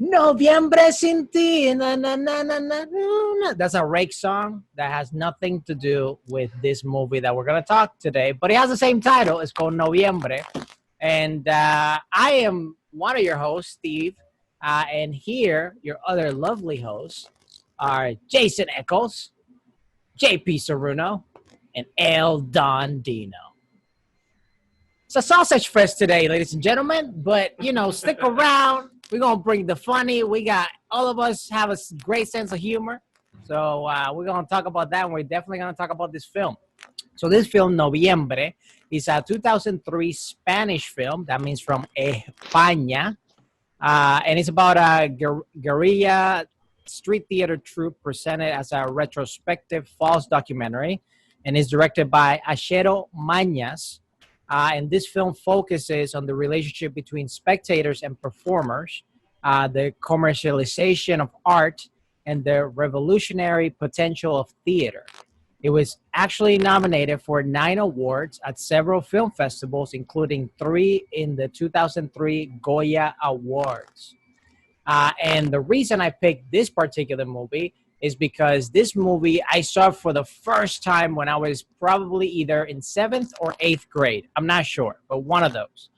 Noviembre sin ti. Na, na, na, na, na, na. That's a rake song that has nothing to do with this movie that we're going to talk today, but it has the same title. It's called Noviembre. And I am one of your hosts, Steve. And here, your other lovely hosts are Jason Eccles, JP Saruno, and El Don Dino. It's a sausage fest today, ladies and gentlemen. But stick around. We're gonna bring the funny. We got all of us have a great sense of humor, so we're gonna talk about that. And we're definitely gonna talk about this film. So this film, Noviembre, is a 2003 Spanish film. That means from España, and it's about a guerrilla street theater troupe presented as a retrospective false documentary, and is directed by Achero Mañas. And this film focuses on the relationship between spectators and performers, the commercialization of art, and the revolutionary potential of theater. It was actually nominated for 9 awards at several film festivals, including 3 in the 2003 Goya Awards. And the reason I picked this particular movie is because this movie I saw for the first time when I was probably either in 7th or 8th grade. I'm not sure, but one of those.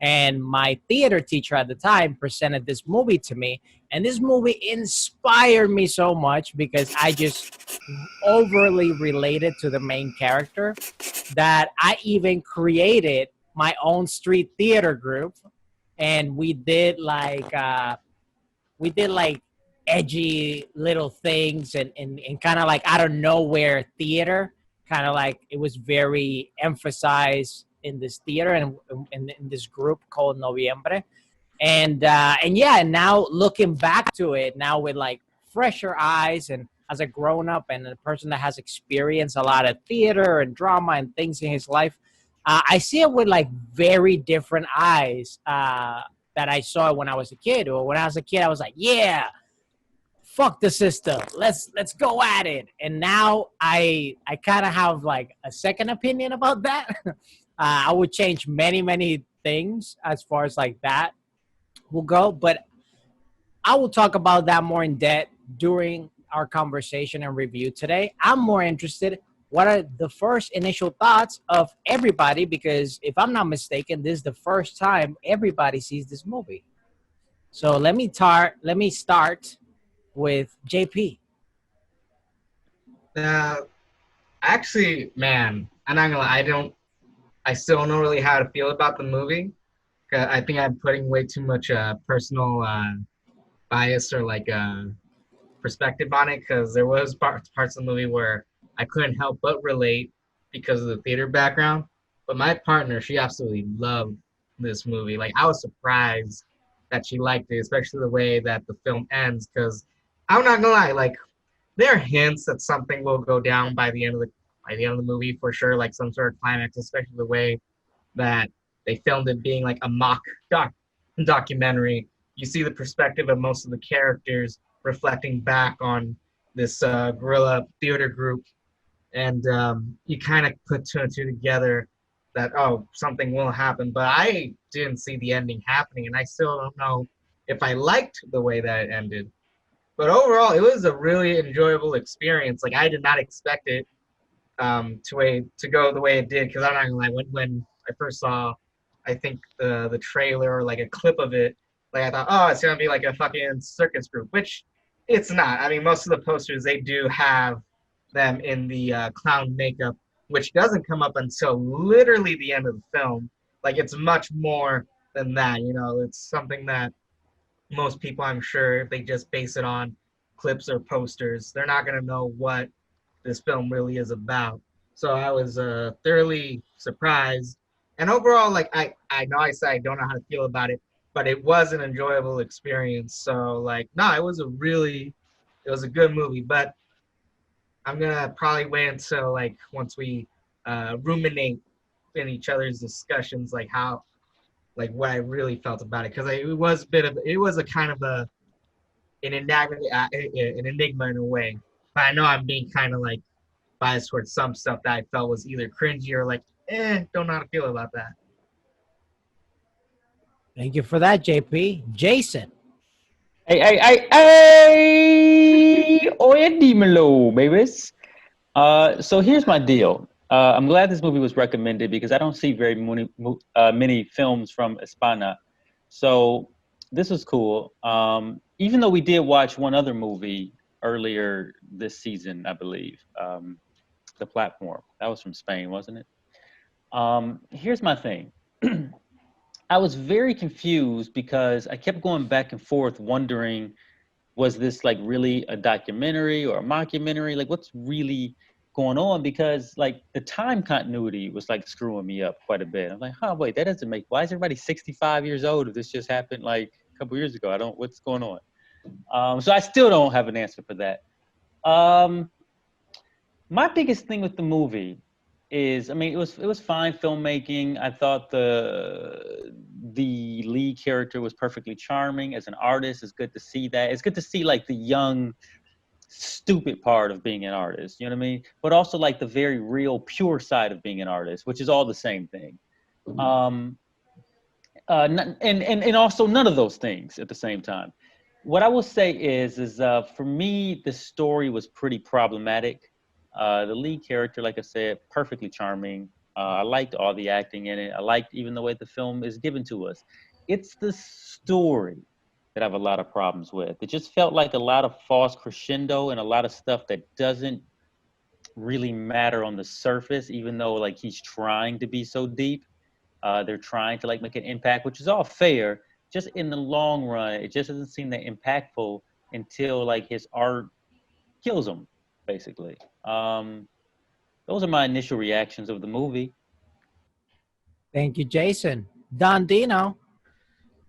And my theater teacher at the time presented this movie to me. And this movie inspired me so much because I just overly related to the main character that I even created my own street theater group. And we did like edgy little things and kind of like out of nowhere theater, kind of like it was very emphasized in this theater and in this group called Noviembre. And yeah, and now looking back to it now with like fresher eyes and as a grown up and a person that has experienced a lot of theater and drama and things in his life, I see it with like very different eyes that I saw it when I was a kid. Or when I was a kid, I was like, yeah, fuck the system. Let's go at it. And now I kind of have like a second opinion about that. I would change many things as far as like that will go, but I will talk about that more in depth during our conversation and review today. I'm more interested. What are the first initial thoughts of everybody? Because if I'm not mistaken, this is the first time everybody sees this movie. So let me start with JP. Uh, Actually, man, I'm not gonna lie, I still don't know really how to feel about the movie. 'Cause I think I'm putting way too much personal bias or like perspective on it. Because there was parts of the movie where I couldn't help but relate because of the theater background. But my partner, she absolutely loved this movie. Like I was surprised that she liked it, especially the way that the film ends. Because I'm not gonna lie, like there are hints that something will go down by the end of the movie for sure, like some sort of climax, especially the way that they filmed it being like a mock documentary. You see the perspective of most of the characters reflecting back on this guerrilla theater group, and you kind of put two and two together that oh something will happen. But I didn't see the ending happening, and I still don't know if I liked the way that it ended. But overall, it was a really enjoyable experience. Like I did not expect it to go the way it did. Because I'm not gonna lie, when I first saw, I think the trailer or like a clip of it, like I thought, oh, it's gonna be like a fucking circus group, which it's not. I mean, most of the posters they do have them in the clown makeup, which doesn't come up until literally the end of the film. Like it's much more than that. You know, it's something that most people, I'm sure, if they just base it on clips or posters, they're not gonna know what this film really is about. So I was thoroughly surprised. And overall, like I know I said I don't know how to feel about it, but it was an enjoyable experience. So like, no, it was a good movie. But I'm gonna probably wait until like once we ruminate in each other's discussions, like how like what I really felt about it, because it was a kind of an enigma in a way. But I know I'm being kind of like biased towards some stuff that I felt was either cringy or like, don't know how to feel about that. Thank you for that, JP. Jason. Hey! Oye, Dimelo, babies. So here's my deal. I'm glad this movie was recommended because I don't see very many films from España. So this was cool. Even though we did watch one other movie earlier this season, I believe, The Platform. That was from Spain, wasn't it? Here's my thing. I was very confused because I kept going back and forth wondering, was this like really a documentary or a mockumentary? Like, what's really going on? Because like the time continuity was like screwing me up quite a bit. I'm like, huh, wait, that doesn't make. Why is everybody 65 years old if this just happened like a couple years ago? I don't. What's going on? So I still don't have an answer for that. Um, my biggest thing with the movie is, I mean, it was fine filmmaking. I thought the lead character was perfectly charming as an artist. It's good to see that. It's good to see like the young stupid part of being an artist, you know what I mean? But also like the very real pure side of being an artist, which is all the same thing. Um and also none of those things at the same time. What I will say is for me the story was pretty problematic. The lead character, like I said, perfectly charming. I liked all the acting in it. I liked even the way the film is given to us. It's the story that I have a lot of problems with. It just felt like a lot of false crescendo and a lot of stuff that doesn't really matter on the surface, even though like he's trying to be so deep. They're trying to like make an impact, which is all fair. Just in the long run, it just doesn't seem that impactful until like his art kills him, basically. Um, those are my initial reactions of the movie. Thank you, Jason. Don Dino.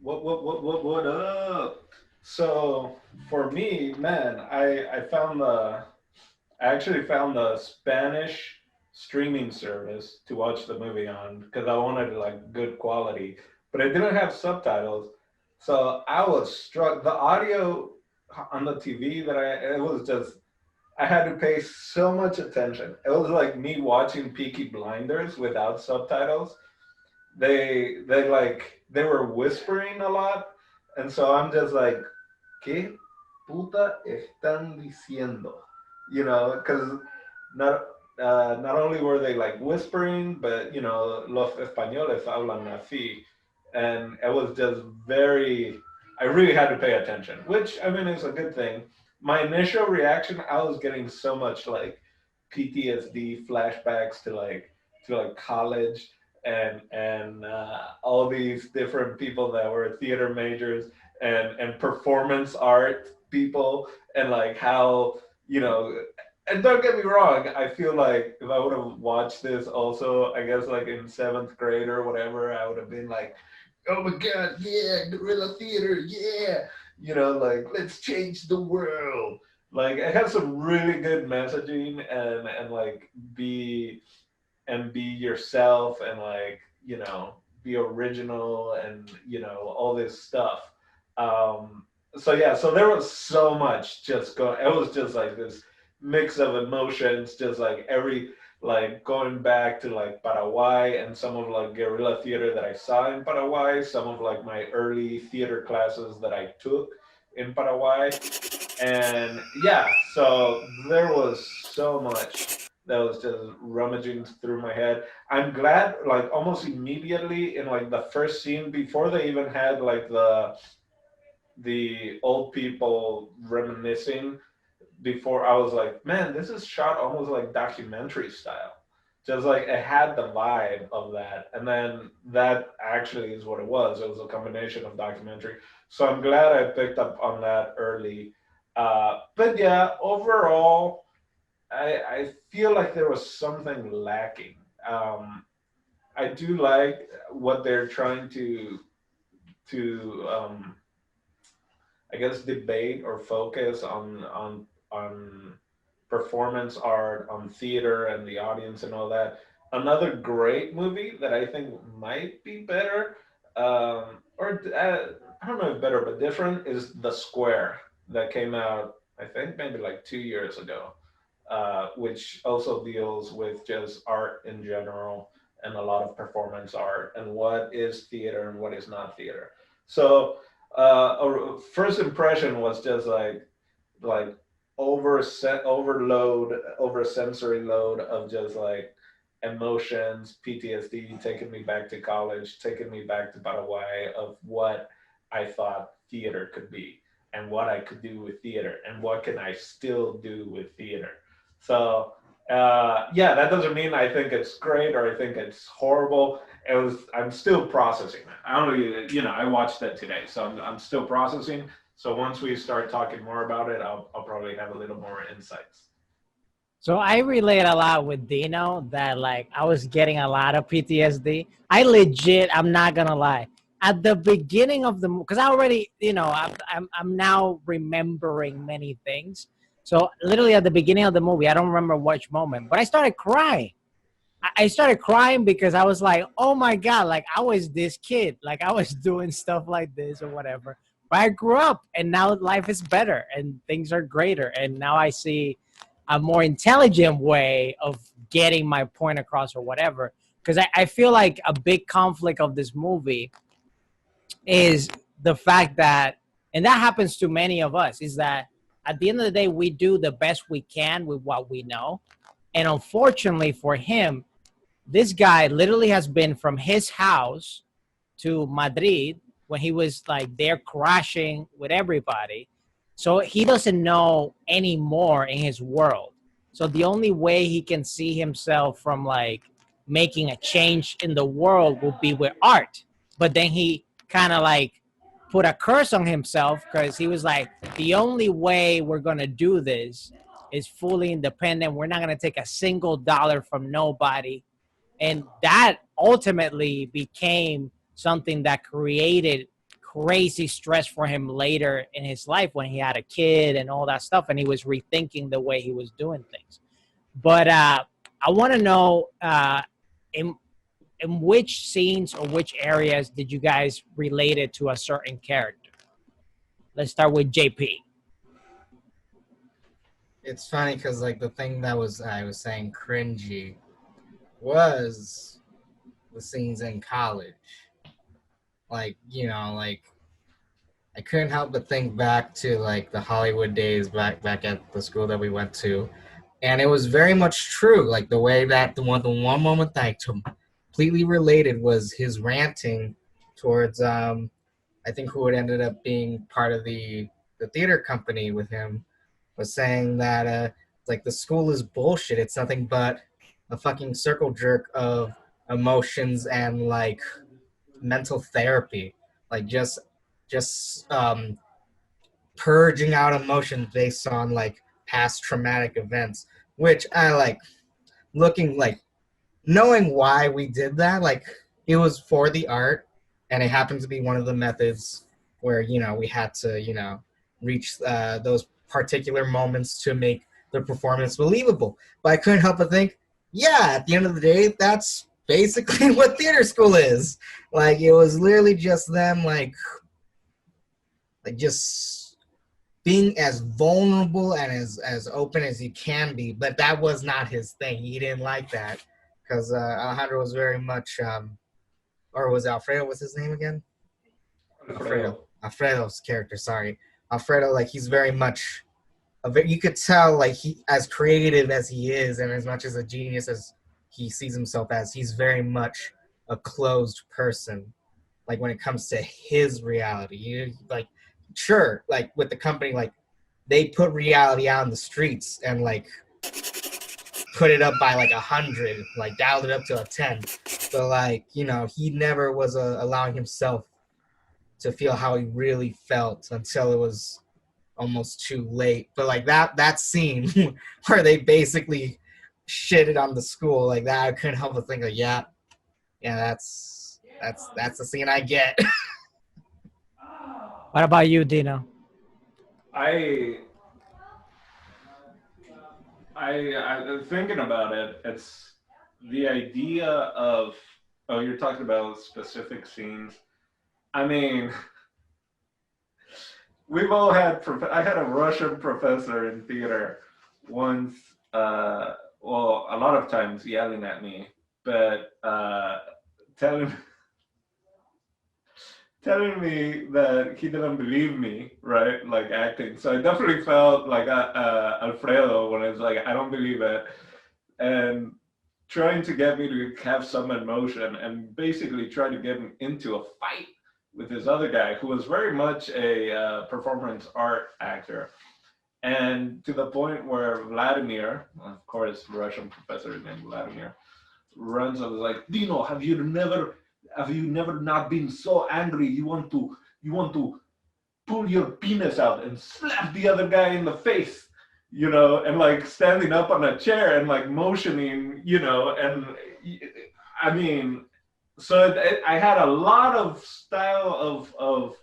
What up? So for me, man, I actually found the Spanish streaming service to watch the movie on because I wanted like good quality, but it didn't have subtitles. So I was struck. The audio on the TV that it was just I had to pay so much attention. It was like me watching Peaky Blinders without subtitles. They were whispering a lot, and so I'm just like, ¿qué puta están diciendo? You know, because not not only were they like whispering, but you know, los españoles hablan así, and it was just very. I really had to pay attention, which I mean is a good thing. My initial reaction, I was getting so much like PTSD flashbacks to like college and all these different people that were theater majors and performance art people and like how you know and don't get me wrong, I feel like if I would have watched this also, I guess like in seventh grade or whatever, I would have been like, oh my god, yeah, guerrilla theater, yeah, you know, like let's change the world. Like it has some really good messaging and like be yourself and like you know be original and you know all this stuff. So yeah, so there was so much just going. It was just like this mix of emotions, just like every like going back to like Paraguay and some of like guerrilla theater that I saw in Paraguay, some of like my early theater classes that I took in Paraguay, and yeah, so there was so much that was just rummaging through my head. I'm glad, like almost immediately in like the first scene before they even had like the old people reminiscing. Before I was like, man, this is shot almost like documentary style. Just like it had the vibe of that, and then that actually is what it was. It was a combination of documentary. So I'm glad I picked up on that early. But yeah, overall, I feel like there was something lacking. I do like what they're trying to I guess debate or focus on performance art, on theater and the audience and all that. Another great movie that I think might be better, I don't know if better but different, is The Square that came out I think maybe like 2 years ago, which also deals with just art in general and a lot of performance art and what is theater and what is not theater. So first impression was just like overload, over sensory load of just like emotions, PTSD, taking me back to college, taking me back to Paraguay, of what I thought theater could be and what I could do with theater and what can I still do with theater. So yeah, that doesn't mean I think it's great or I think it's horrible. I'm still processing it. I only, I watched that today, so I'm still processing. So once we start talking more about it, I'll probably have a little more insights. So I relate a lot with Dino that like I was getting a lot of PTSD. I legit, I'm not gonna lie. At the beginning of the movie, because I already, I'm now remembering many things. So literally at the beginning of the movie, I don't remember which moment, but I started crying. I started crying because I was like, oh my God, like I was this kid, like I was doing stuff like this or whatever. But I grew up and now life is better and things are greater. And now I see a more intelligent way of getting my point across or whatever. Because I feel like a big conflict of this movie is the fact that, and that happens to many of us, is that at the end of the day, we do the best we can with what we know. And unfortunately for him, this guy literally has been from his house to Madrid when he was like there crashing with everybody. So he doesn't know anymore in his world. So the only way he can see himself from like making a change in the world will be with art. But then he kind of like put a curse on himself because he was like, the only way we're going to do this is fully independent. We're not going to take a single dollar from nobody. And that ultimately became something that created crazy stress for him later in his life when he had a kid and all that stuff, and he was rethinking the way he was doing things. But I want to know in which scenes or which areas did you guys relate it to a certain character? Let's start with JP. It's funny because like the thing that I was saying cringy was the scenes in college. Like, like I couldn't help but think back to like the Hollywood days back at the school that we went to. And it was very much true. Like the way that the one moment that I completely related was his ranting towards I think who had ended up being part of the theater company with him, was saying that like the school is bullshit. It's nothing but a fucking circle jerk of emotions and like mental therapy, like just purging out emotions based on like past traumatic events, which I like looking like knowing why we did that. Like it was for the art, and it happened to be one of the methods where we had to reach those particular moments to make the performance believable. But I couldn't help but think, yeah, at the end of the day, that's basically what theater school is. Like it was literally just them like just being as vulnerable and as open as you can be. But that was not his thing. He didn't like that because Alejandro was very much or was Alfredo, what's his name again? Alfredo's character, sorry. Alfredo, like he's very much you could tell like he, as creative as he is and as much as a genius as he sees himself as, he's very much a closed person. Like when it comes to his reality, like sure, like with the company, like they put reality out in the streets and like put it up by like 100, like dialed it up to a 10. But like he never was allowing himself to feel how he really felt until it was almost too late. But like that scene where they basically shitted on the school, like that, I couldn't help but think like, yeah, that's the scene I get. What about you, Dino? I'm thinking about it. It's the idea of, oh, you're talking about specific scenes. I mean, we've all had. I had a Russian professor in theater once. Well, a lot of times yelling at me, but telling telling me that he didn't believe me, right? Like acting. So I definitely felt like Alfredo when it's like, I don't believe it. And trying to get me to have some emotion and basically try to get him into a fight with this other guy who was very much a performance art actor. And to the point where Vladimir, of course, Russian professor named Vladimir, runs and was like, Dino, have you never not been so angry you want to pull your penis out and slap the other guy in the face, you know, and like standing up on a chair and like motioning, you know, and I mean, so I had a lot of style of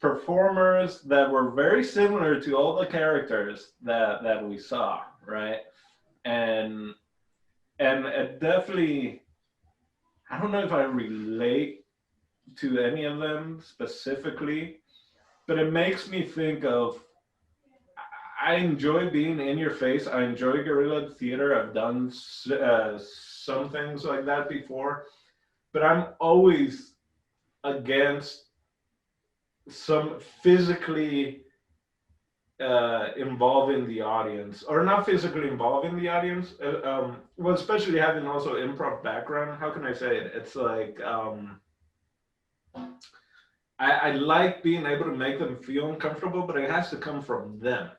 performers that were very similar to all the characters that we saw, right? And it definitely, I don't know if I relate to any of them specifically, but it makes me think of, I enjoy being in your face. I enjoy guerrilla theater. I've done some things like that before, but I'm always against some physically involving the audience, or not physically involving the audience. Well, especially having also improv background. How can I say it? It's like I like being able to make them feel uncomfortable, but it has to come from them.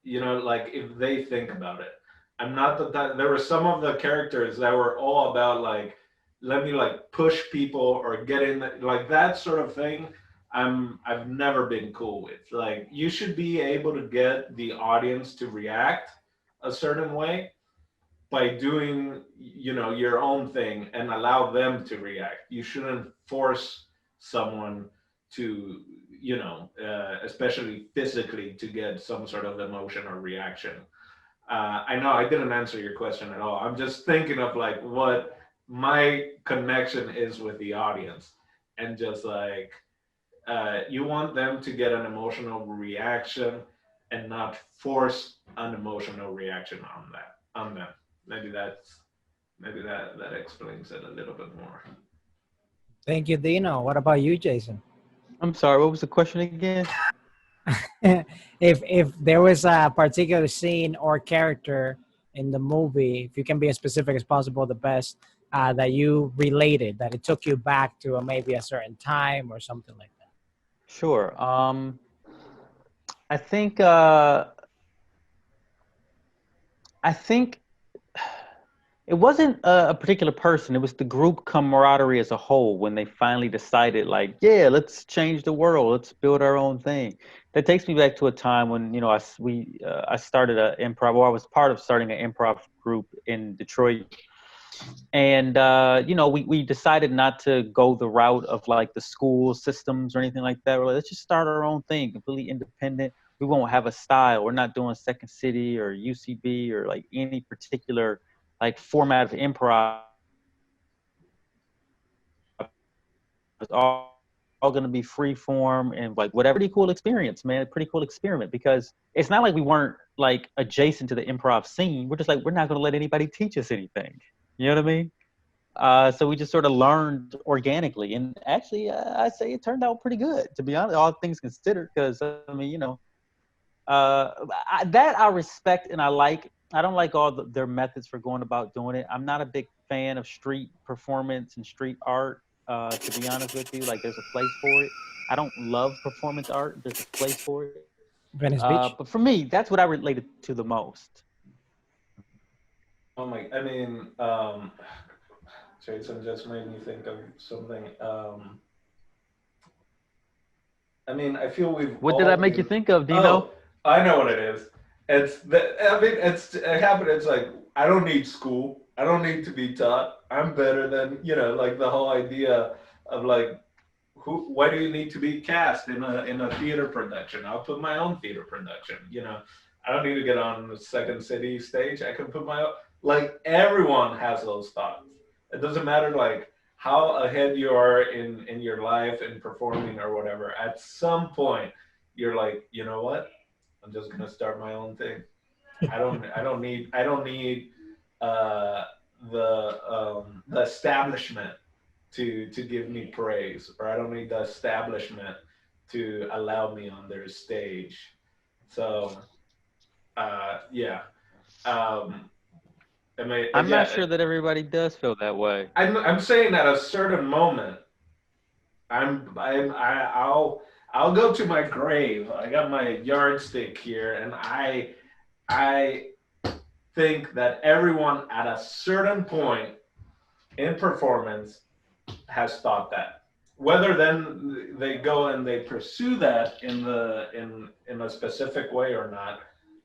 You know, like if they think about it. I'm not that there were some of the characters that were all about like, let me like push people or get in like that sort of thing. I've never been cool with. Like you should be able to get the audience to react a certain way by doing, you know, your own thing and allow them to react. You shouldn't force someone to, you know, especially physically, to get some sort of emotion or reaction. I know I didn't answer your question at all. I'm just thinking of like what my connection is with the audience, and just like you want them to get an emotional reaction and not force an emotional reaction on them. Maybe that explains it a little bit more. Thank you, Dino. What about you, Jason? I'm sorry, what was the question again? If there was a particular scene or character in the movie, if you can be as specific as possible, the best, that you related, that it took you back to maybe a certain time or something like that. Sure. I think it wasn't a particular person. It was the group camaraderie as a whole when they finally decided, like, yeah, let's change the world. Let's build our own thing. That takes me back to a time when, you know, I started an improv, or I was part of starting an improv group in Detroit. And, you know, we decided not to go the route of like the school systems or anything like that. We're like, let's just start our own thing, completely independent. We won't have a style. We're not doing Second City or UCB or like any particular like format of improv. It's all going to be free form and like whatever. Pretty cool experience, man. Pretty cool experiment, because it's not like we weren't like adjacent to the improv scene. We're just like, we're not going to let anybody teach us anything. You know what I mean? So we just sort of learned organically, and actually, I say it turned out pretty good, to be honest, all things considered. Because I mean, you know, that I respect and I like. I don't like all their methods for going about doing it. I'm not a big fan of street performance and street art. To be honest with you, like there's a place for it. I don't love performance art. There's a place for it. Venice Beach. But for me, that's what I related to the most. Oh my, I mean, Jason just made me think of something. I mean, I feel we've What did all that make you been. think of, Dino? Oh, I know what it is. It's the. I mean, it happened. It's like I don't need school. I don't need to be taught. I'm better than, you know, like the whole idea of like, who? Why do you need to be cast in a theater production? I'll put my own theater production. You know, I don't need to get on the Second City stage. I can put my own. Like everyone has those thoughts. It doesn't matter like how ahead you are in your life and performing or whatever. At some point, you're like, you know what? I'm just gonna start my own thing. I don't need uh, the establishment to give me praise, or I don't need the establishment to allow me on their stage. So yeah. Um, I'm not yeah, sure that everybody does feel that way. I'm saying at a certain moment, I'll go to my grave. I got my yardstick here, and I think that everyone at a certain point in performance has thought that. Whether then they go and they pursue that in a specific way or not,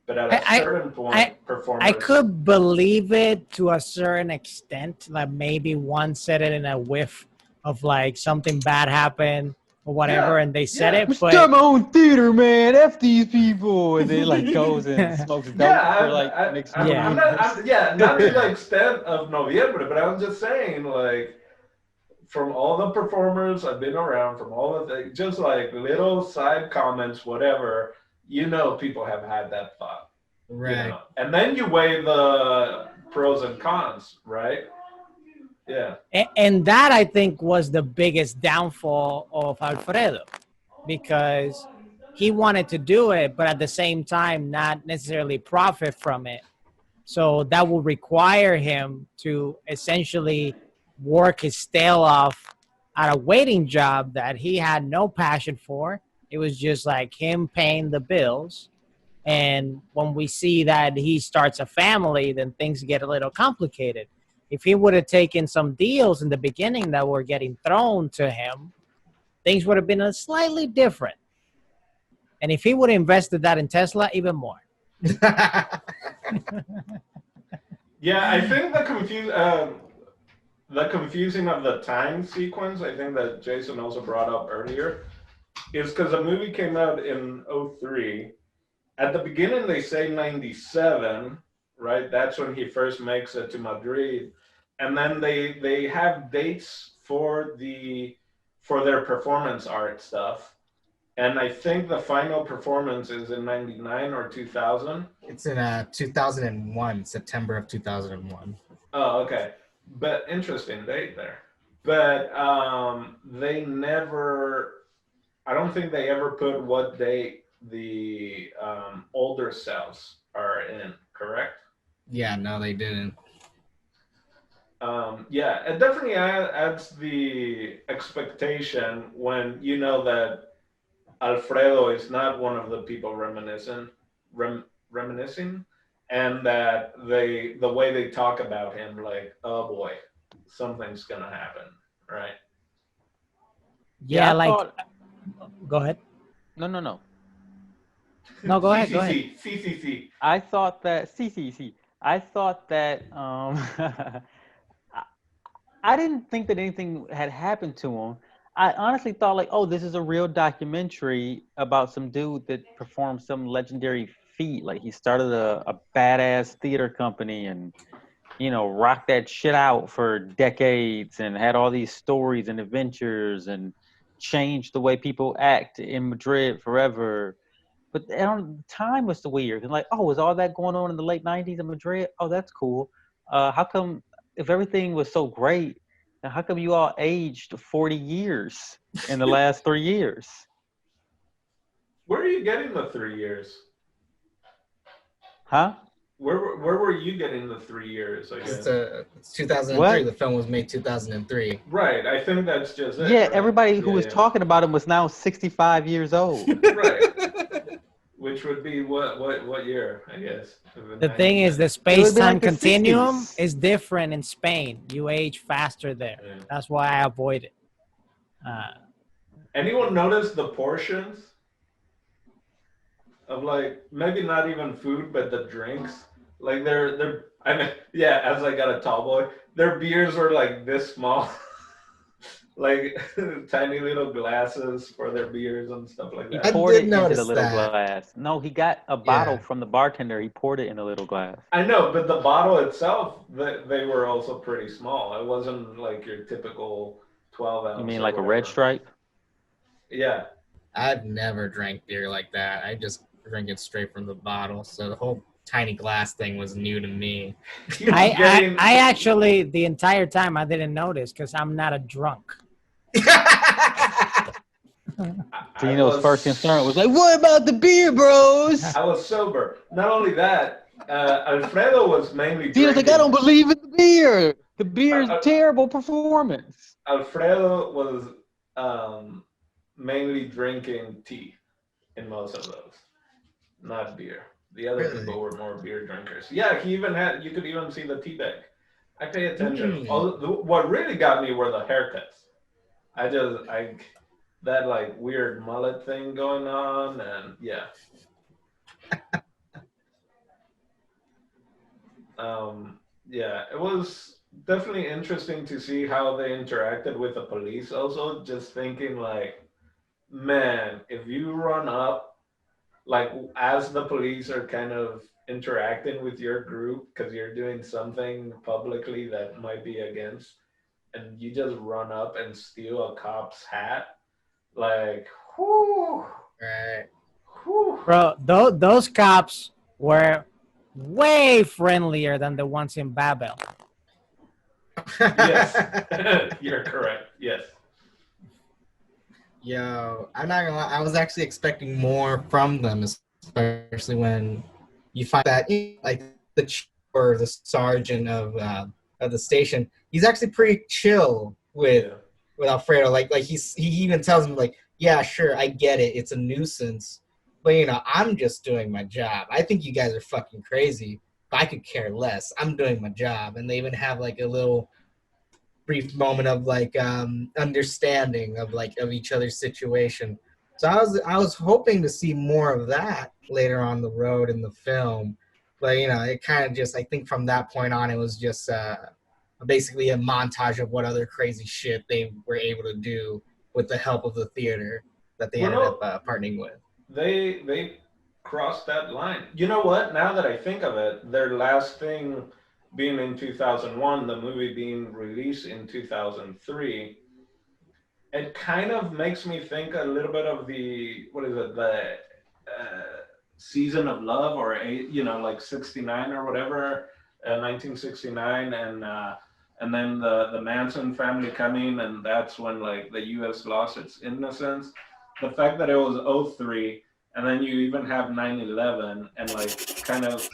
but at a certain point, performers. I could believe it to a certain extent. Like maybe one said it in a whiff of like something bad happened or whatever, and they said it. But start my own theater, man. F these people, and then like goes and smokes dope for like next I'm not, not to the extent of Noviembre, but I'm just saying, like, from all the performers I've been around, from all the just like little side comments, whatever, people have had that thought, Right? And then you weigh the pros and cons, right? Yeah. And that I think was the biggest downfall of Alfredo, because he wanted to do it, but at the same time, not necessarily profit from it. So that will require him to essentially work his tail off at a waiting job that he had no passion for. It was just like him paying the bills. And when we see that he starts a family, then things get a little complicated. If he would have taken some deals in the beginning that were getting thrown to him, things would have been a slightly different. And if he would have invested that in Tesla, even more. Yeah, I think the confusing of the time sequence, I think that Jason also brought up earlier, is because the movie came out in 03. At the beginning, they say 97, right? That's when he first makes it to Madrid. And then they have dates for their performance art stuff. And I think the final performance is in 99 or 2000. It's in 2001, September of 2001. Oh, okay. But interesting date there. But they never, I don't think they ever put what date the older selves are in, correct? Yeah, no, they didn't. Yeah, it definitely adds the expectation when you know that Alfredo is not one of the people reminiscing, and that the way they talk about him, like, oh boy, something's gonna happen, right? Yeah, I like, thought, go ahead. no. No, go ahead. Go ahead. C. I thought that I thought that I didn't think that anything had happened to him. I honestly thought like, oh, this is a real documentary about some dude that performed some legendary feat. Like he started a badass theater company and rocked that shit out for decades and had all these stories and adventures and changed the way people act in Madrid forever. But time was so weird. And like, oh, was all that going on in the late 90s in Madrid? Oh, that's cool. How come, if everything was so great, now how come you all aged 40 years in the last 3 years? Where are you getting the 3 years? Huh? Where were you getting the 3 years? I guess It's 2003. What? The film was made 2003. Right. I think that's just it. Yeah, right? everybody who was talking about him was now 65 years old. Right. Which would be what year? I guess. The thing is, the space-time like the continuum 60s. is different in Spain. You age faster there. Yeah. That's why I avoid it. Anyone notice the portions of, like, maybe not even food, but the drinks? Like they're I mean, yeah, as I got a tall boy, their beers were like this small. Like tiny little glasses for their beers and stuff like He that. poured it into notice the little that. glass. No, he got a bottle Yeah. from the bartender. He poured it in a little glass. I know, but the bottle itself, they were also pretty small. It wasn't like your typical 12 ounce. You mean or like a red whatever. stripe? I've never drank beer like that. I just drink it straight from the bottle. So the whole tiny glass thing was new to me. He was getting, I actually the entire time I didn't notice because I'm not a drunk. Dino's first concern was like, "What about the beer, bros?" I was sober. Not only that, Alfredo was mainly Dino's like, drinking. "I don't believe in the beer. The beer's terrible performance." Alfredo was mainly drinking tea in most of those, not beer. The other Really? people were more beer drinkers. Yeah, he even had. You could even see the tea bag. I pay attention. What really got me were the haircuts. I that like weird mullet thing going on, and yeah. Yeah, it was definitely interesting to see how they interacted with the police. Also, just thinking like, man, if you run up, like as the police are kind of interacting with your group because you're doing something publicly that might be against, and you just run up and steal a cop's hat, like, whoo, Right. whoo. Bro, those cops were way friendlier than the ones in Babel. Yes, you're correct. Yes. Yo, I'm not gonna lie. I was actually expecting more from them, especially when you find that like the chief or the sergeant of the station, he's actually pretty chill Yeah. with Alfredo. Like he even tells him like, yeah, sure, I get it. It's a nuisance, but I'm just doing my job. I think you guys are fucking crazy, but I could care less. I'm doing my job, and they even have like a little brief moment of like understanding of each other's situation. So I was hoping to see more of that later on the road in the film, but it kind of just, I think from that point on it was just basically a montage of what other crazy shit they were able to do with the help of the theater that they Well, ended no, up partnering with. they crossed that line. You know what? Now that I think of it, their last thing being in 2001, the movie being released in 2003, it kind of makes me think a little bit of the what is it, the season of love, or like 69 or whatever, 1969, and then the Manson family coming, and that's when like the US lost its innocence. The fact that it was '03, and then you even have 9/11, and like kind of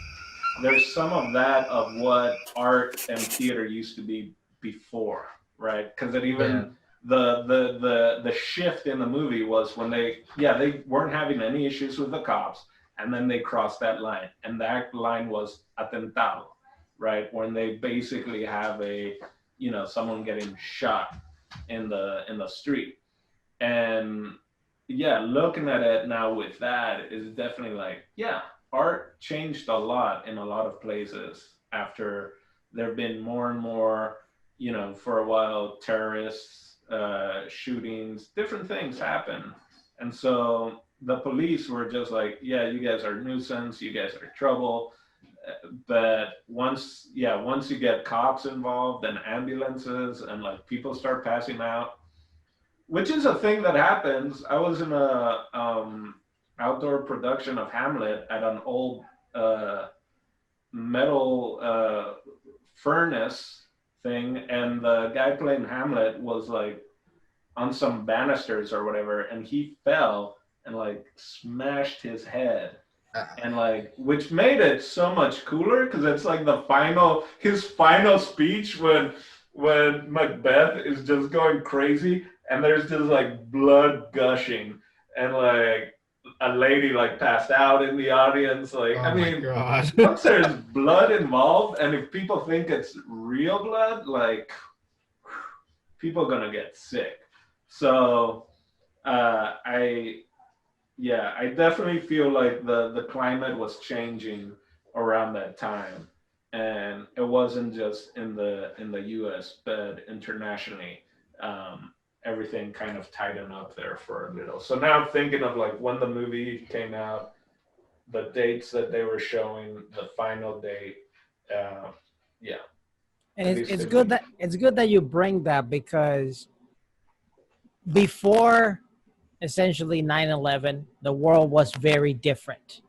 there's some of that of what art and theater used to be before, right? Because it Yeah. even the shift in the movie was when they weren't having any issues with the cops, and then they crossed that line, and that line was atentado, right? When they basically have someone getting shot in the street. And yeah, looking at it now with that is definitely like, yeah, art changed a lot in a lot of places after there have been more and more, for a while, terrorists, shootings, different things happen. And so the police were just like, yeah, you guys are a nuisance, you guys are trouble. But once you get cops involved and ambulances and like people start passing out, which is a thing that happens. I was in a outdoor production of Hamlet at an old metal furnace thing, and the guy playing Hamlet was like on some banisters or whatever, and he fell and like smashed his head. And like, which made it so much cooler because it's like his final speech when Macbeth is just going crazy, and there's just like blood gushing, and like a lady like passed out in the audience. Like, Oh I my mean, god. once there's blood involved, and if people think it's real blood, like people are gonna get sick. So I definitely feel like the climate was changing around that time, and it wasn't just in the U.S. but internationally. Everything kind of tightened up there for a little. So now I'm thinking of like when the movie came out, the dates that they were showing, the final date. Yeah, And at it's, least it's 50. good that you bring that because before essentially 9/11, the world was very different.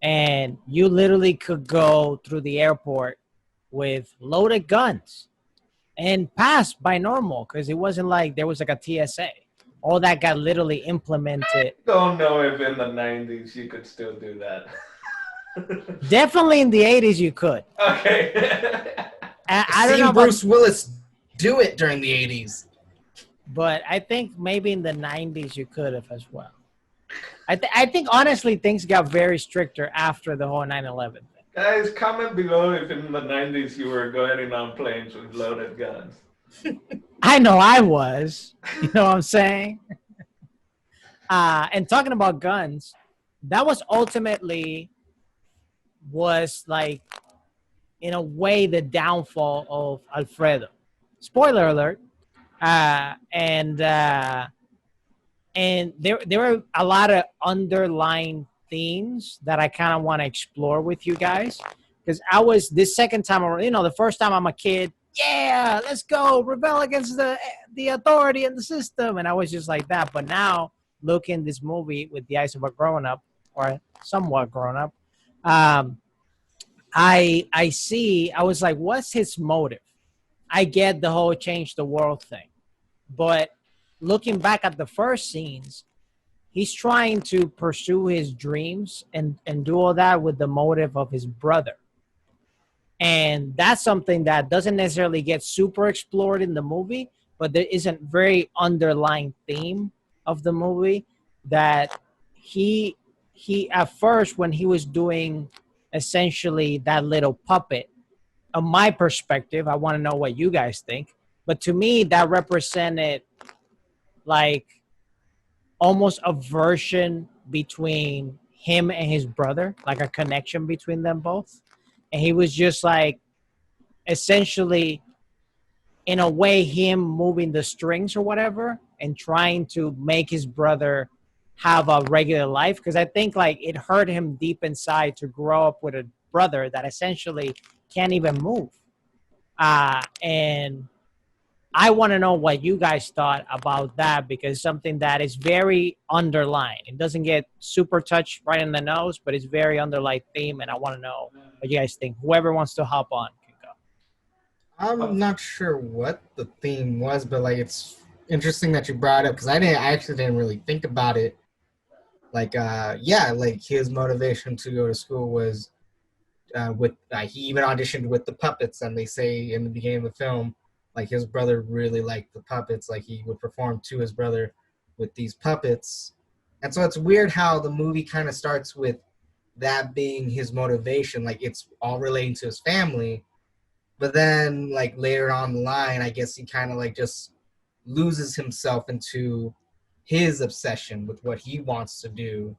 and you literally could go through the airport with loaded guns and pass by normal because it wasn't like there was like a TSA. All that got literally implemented. Don't know if in the 90s you could still do that. Definitely in the 80s you could. Okay. I don't know about, Bruce Willis do it during the 80s. but I think maybe in the 90s you could have as well. I think honestly things got very stricter after the whole 9/11 thing. Guys, comment below if in the 90s you were going on planes with loaded guns. I know I was. You know what I'm saying? And talking about guns, that was ultimately was like in a way the downfall of Alfredo. Spoiler alert. And there were a lot of underlying themes that I kind of want to explore with you guys because I was this second time around, the first time I'm a kid, yeah, let's go rebel against the authority and the system, and I was just like that. But now looking this movie with the eyes of a grown up or somewhat grown up, I was like, what's his motive? I get the whole change the world thing, but looking back at the first scenes, he's trying to pursue his dreams and do all that with the motive of his brother. And that's something that doesn't necessarily get super explored in the movie, but there is a very underlying theme of the movie that he at first when he was doing essentially that little puppet, on my perspective, I want to know what you guys think, but to me that represented like almost a version between him and his brother, like a connection between them both. And he was just like essentially in a way him moving the strings or whatever and trying to make his brother have a regular life. Because I think like it hurt him deep inside to grow up with a brother that essentially can't even move. And I want to know what you guys thought about that because something that is very underlined. It doesn't get super touched right in the nose, but it's very underlying theme, and I want to know what you guys think. Whoever wants to hop on can go. I'm not sure what the theme was, but like it's interesting that you brought it up because I actually didn't really think about it. Like like his motivation to go to school was with he even auditioned with the puppets, and they say in the beginning of the film, like his brother really liked the puppets. Like he would perform to his brother with these puppets, and so it's weird how the movie kind of starts with that being his motivation. Like it's all relating to his family, but then like later on the line, I guess he kind of like just loses himself into his obsession with what he wants to do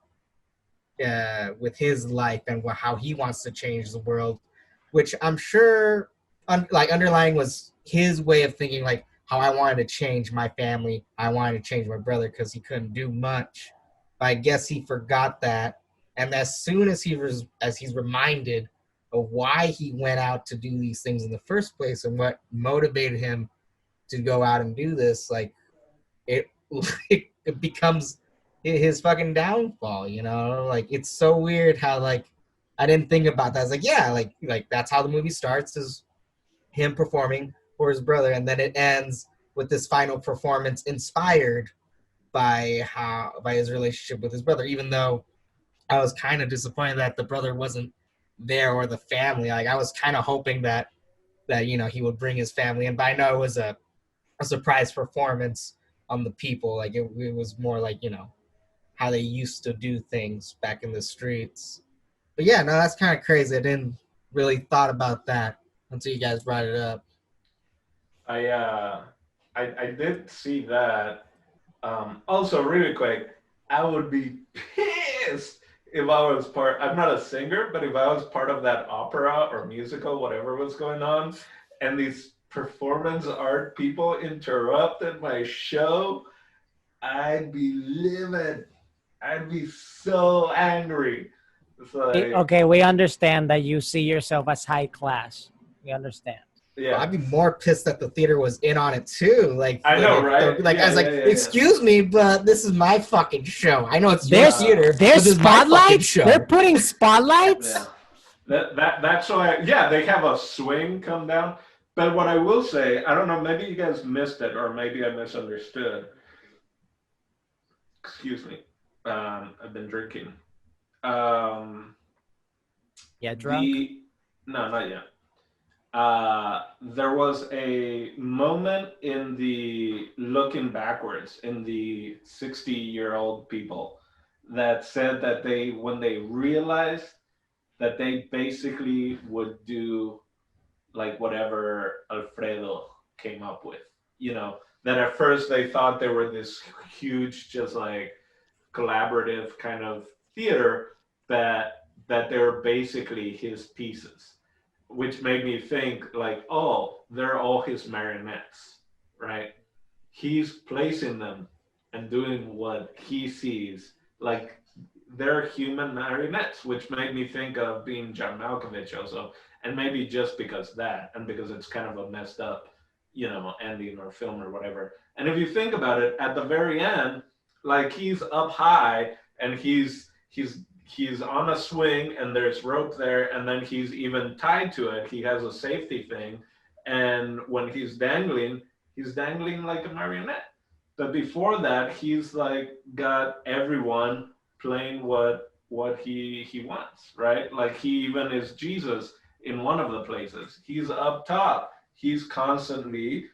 with his life and how he wants to change the world, which I'm sure underlying was his way of thinking, like how I wanted to change my family, I wanted to change my brother because he couldn't do much. But I guess he forgot that, and as soon as he's reminded of why he went out to do these things in the first place and what motivated him to go out and do this, like it becomes his fucking downfall, like it's so weird how like I didn't think about that. I was like, yeah, like that's how the movie starts, is him performing for his brother, and then it ends with this final performance inspired by his relationship with his brother, even though I was kind of disappointed that the brother wasn't there or the family. Like I was kind of hoping that he would bring his family in, but I know it was a surprise performance on the people. Like it was more like how they used to do things back in the streets. But yeah, no, that's kind of crazy. I didn't really thought about that until you guys brought it up. I did see that. Also, really quick, I would be pissed if I was part. I'm not a singer, but if I was part of that opera or musical, whatever was going on, and these performance art people interrupted my show, I'd be livid. I'd be so angry. It's like, Okay, we understand that you see yourself as high class. We understand. Yeah. I'd be more pissed that the theater was in on it too. Like, I know, right? Like, Yeah, I was like, yeah, yeah, excuse me, but this is my fucking show. I know it's your There's theater, but there's this is my fucking spotlights. show. They're putting spotlights. Yeah. That's why, yeah, they have a swing come down. But what I will say, I don't know, maybe you guys missed it, or maybe I misunderstood. Excuse me. I've been drinking. Um, Yeah, drunk. no, not yet. There was a moment in the looking backwards in the 60-year-old people that said that when they realized that they basically would do like whatever Alfredo came up with. That at first they thought they were this huge, just like collaborative kind of theater, that they were basically his pieces, which made me think like, oh, they're all his marionettes, right? He's placing them and doing what he sees. Like they're human marionettes, which made me think of being John Malkovich also. And maybe just because that, and because it's kind of a messed up, ending or film or whatever. And if you think about it, at the very end, like he's up high and he's on a swing and there's rope there, and then he's even tied to it. He has a safety thing. And when he's dangling like a marionette. But before that, he's like got everyone playing what he wants, right? Like he even is Jesus in one of the places. He's up top. He's constantly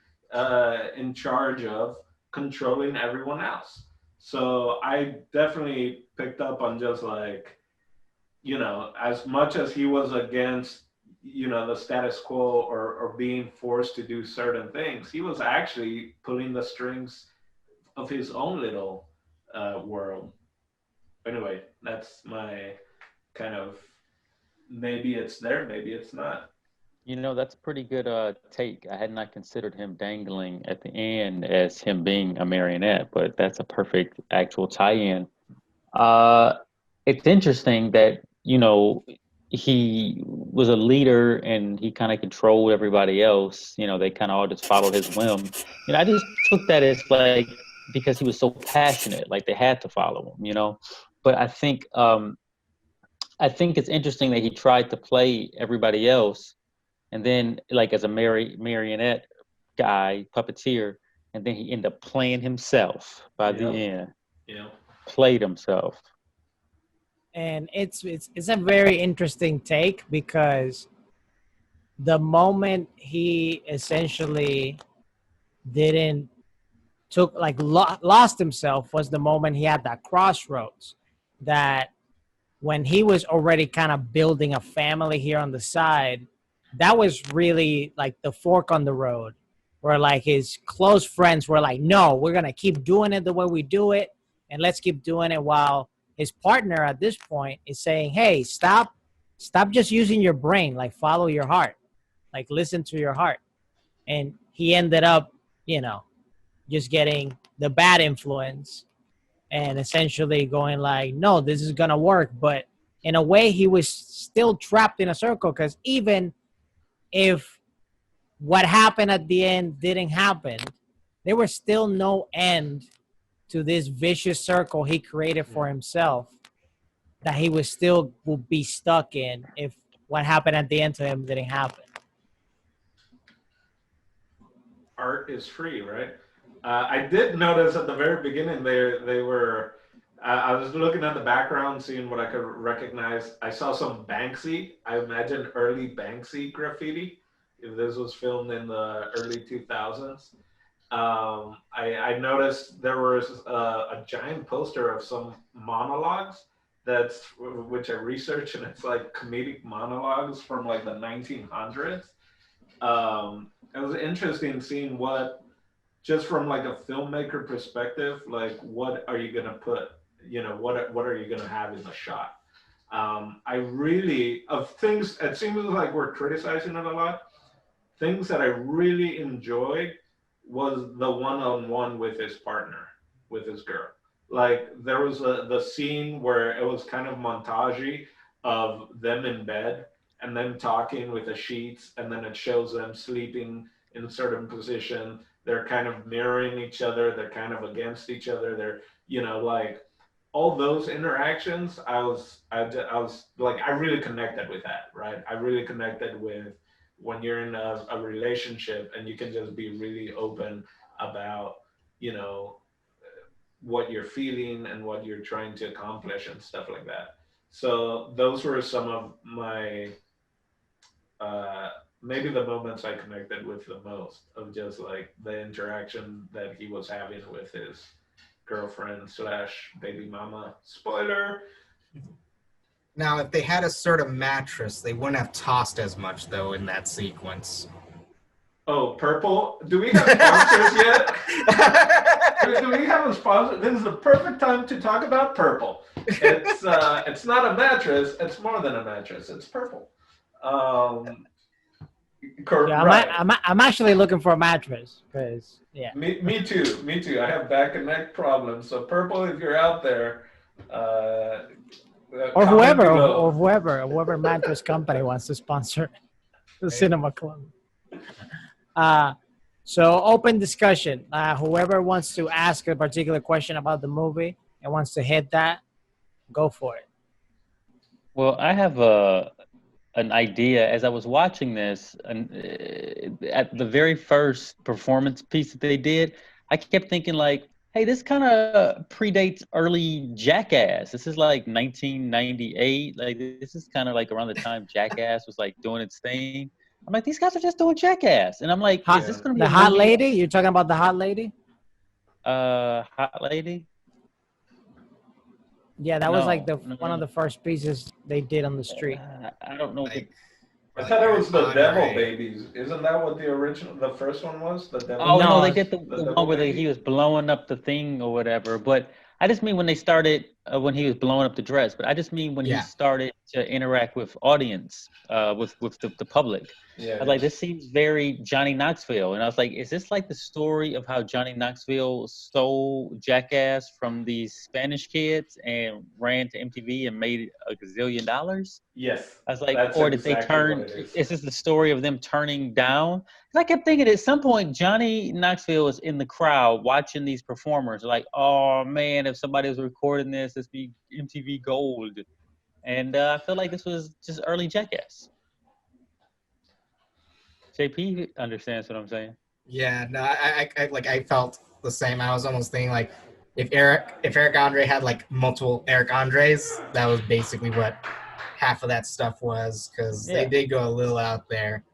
in charge of controlling everyone else. So I definitely picked up on just like, as much as he was against, the status quo or being forced to do certain things, he was actually pulling the strings of his own little world. Anyway, that's my kind of, maybe it's there, maybe it's not. That's pretty good take. I had not considered him dangling at the end as him being a marionette, but that's a perfect actual tie-in. Uh, it's interesting that, he was a leader and he kind of controlled everybody else. They kind of all just followed his whim. I just took that as like because he was so passionate, like they had to follow him. But I think it's interesting that he tried to play everybody else, and then like as a marionette guy, puppeteer, and then he ended up playing himself by the Yep. end. Yeah. Played himself. And it's a very interesting take because the moment he essentially didn't took like lost himself was the moment he had that crossroads, that when he was already kind of building a family here on the side, that was really like the fork on the road where like his close friends were like, no, we're going to keep doing it the way we do it. And let's keep doing it, while his partner at this point is saying, hey, stop just using your brain, like follow your heart, like listen to your heart. And he ended up, just getting the bad influence and essentially going like, no, this is gonna work. But in a way, he was still trapped in a circle, because even if what happened at the end didn't happen, there was still no end to this vicious circle he created for himself that he was still would be stuck in if what happened at the end to him didn't happen. Art is free, right? I did notice at the very beginning they were. I was looking at the background, seeing what I could recognize. I saw some Banksy. I imagine early Banksy graffiti, if this was filmed in the early 2000s. I noticed there was a giant poster of some monologues which I researched, and it's like comedic monologues from like the 1900s. It was interesting seeing just from like a filmmaker perspective, like what are you gonna put, what are you gonna have in the shot? I really, of things, it seems like we're criticizing it a lot. Things that I really enjoyed was the one-on-one with his partner, with his girl. Like there was the scene where it was kind of montagey of them in bed, and then talking with the sheets, and then it shows them sleeping in a certain position. They're kind of mirroring each other. They're kind of against each other. They're, like all those interactions. I was like, I really connected with that, right? I really connected with when you're in a relationship and you can just be really open about, you know, what you're feeling and what you're trying to accomplish and stuff like that. So those were some of my uh, maybe the moments I connected with the most, of just like the interaction that he was having with his girlfriend slash baby mama. Spoiler. Now, if they had a sort of mattress, they wouldn't have tossed as much though in that sequence. Oh, purple. Do we have sponsors yet? Do we have a sponsor? This is the perfect time to talk about purple. It's not a mattress. It's more than a mattress. It's purple. Yeah, right. I'm actually looking for a mattress because Me too. I have back and neck problems. So purple, if you're out there, or comment below. whoever mattress company wants to sponsor the cinema club. So open discussion. Whoever wants to ask a particular question about the movie and wants to hit that, go for it. Well, I have an idea as I was watching this, and at the very first performance piece that they did, I kept thinking like, hey, this kind of predates early Jackass. This is like 1998. Like this is kind of like around the time Jackass was like doing its thing. I'm like, these guys are just doing Jackass, and I'm like, is this going to be the a hot movie? lady? You're talking about the hot lady? Hot lady? Yeah, that was like No. one of the first pieces they did on the street. I don't know. Like, I thought it was the Andre. Devil Babies. Isn't that what the first one was? The Devil. Oh no, No, they did the Devil one where Baby? he was blowing up the thing or whatever. But I just mean when they started when he was blowing up the dress. But I just mean when he Yeah. started to interact with audience, with the public. Yeah. I was like, this seems very Johnny Knoxville, and I was like, is this like the story of how Johnny Knoxville stole Jackass from these Spanish kids and ran to MTV and made a gazillion dollars? Yes. I was like, That's or did they exactly turn? what it is. Is this the story of them turning down? Because I kept thinking at some point Johnny Knoxville was in the crowd watching these performers, like, oh man, if somebody was recording this, this be MTV Gold. And I feel like this was just early Jackass. JP understands what I'm saying. Yeah, no, I felt the same. I was almost thinking like if Eric Andre had like multiple Eric Andres, that was basically what half of that stuff was, because they did go a little out there,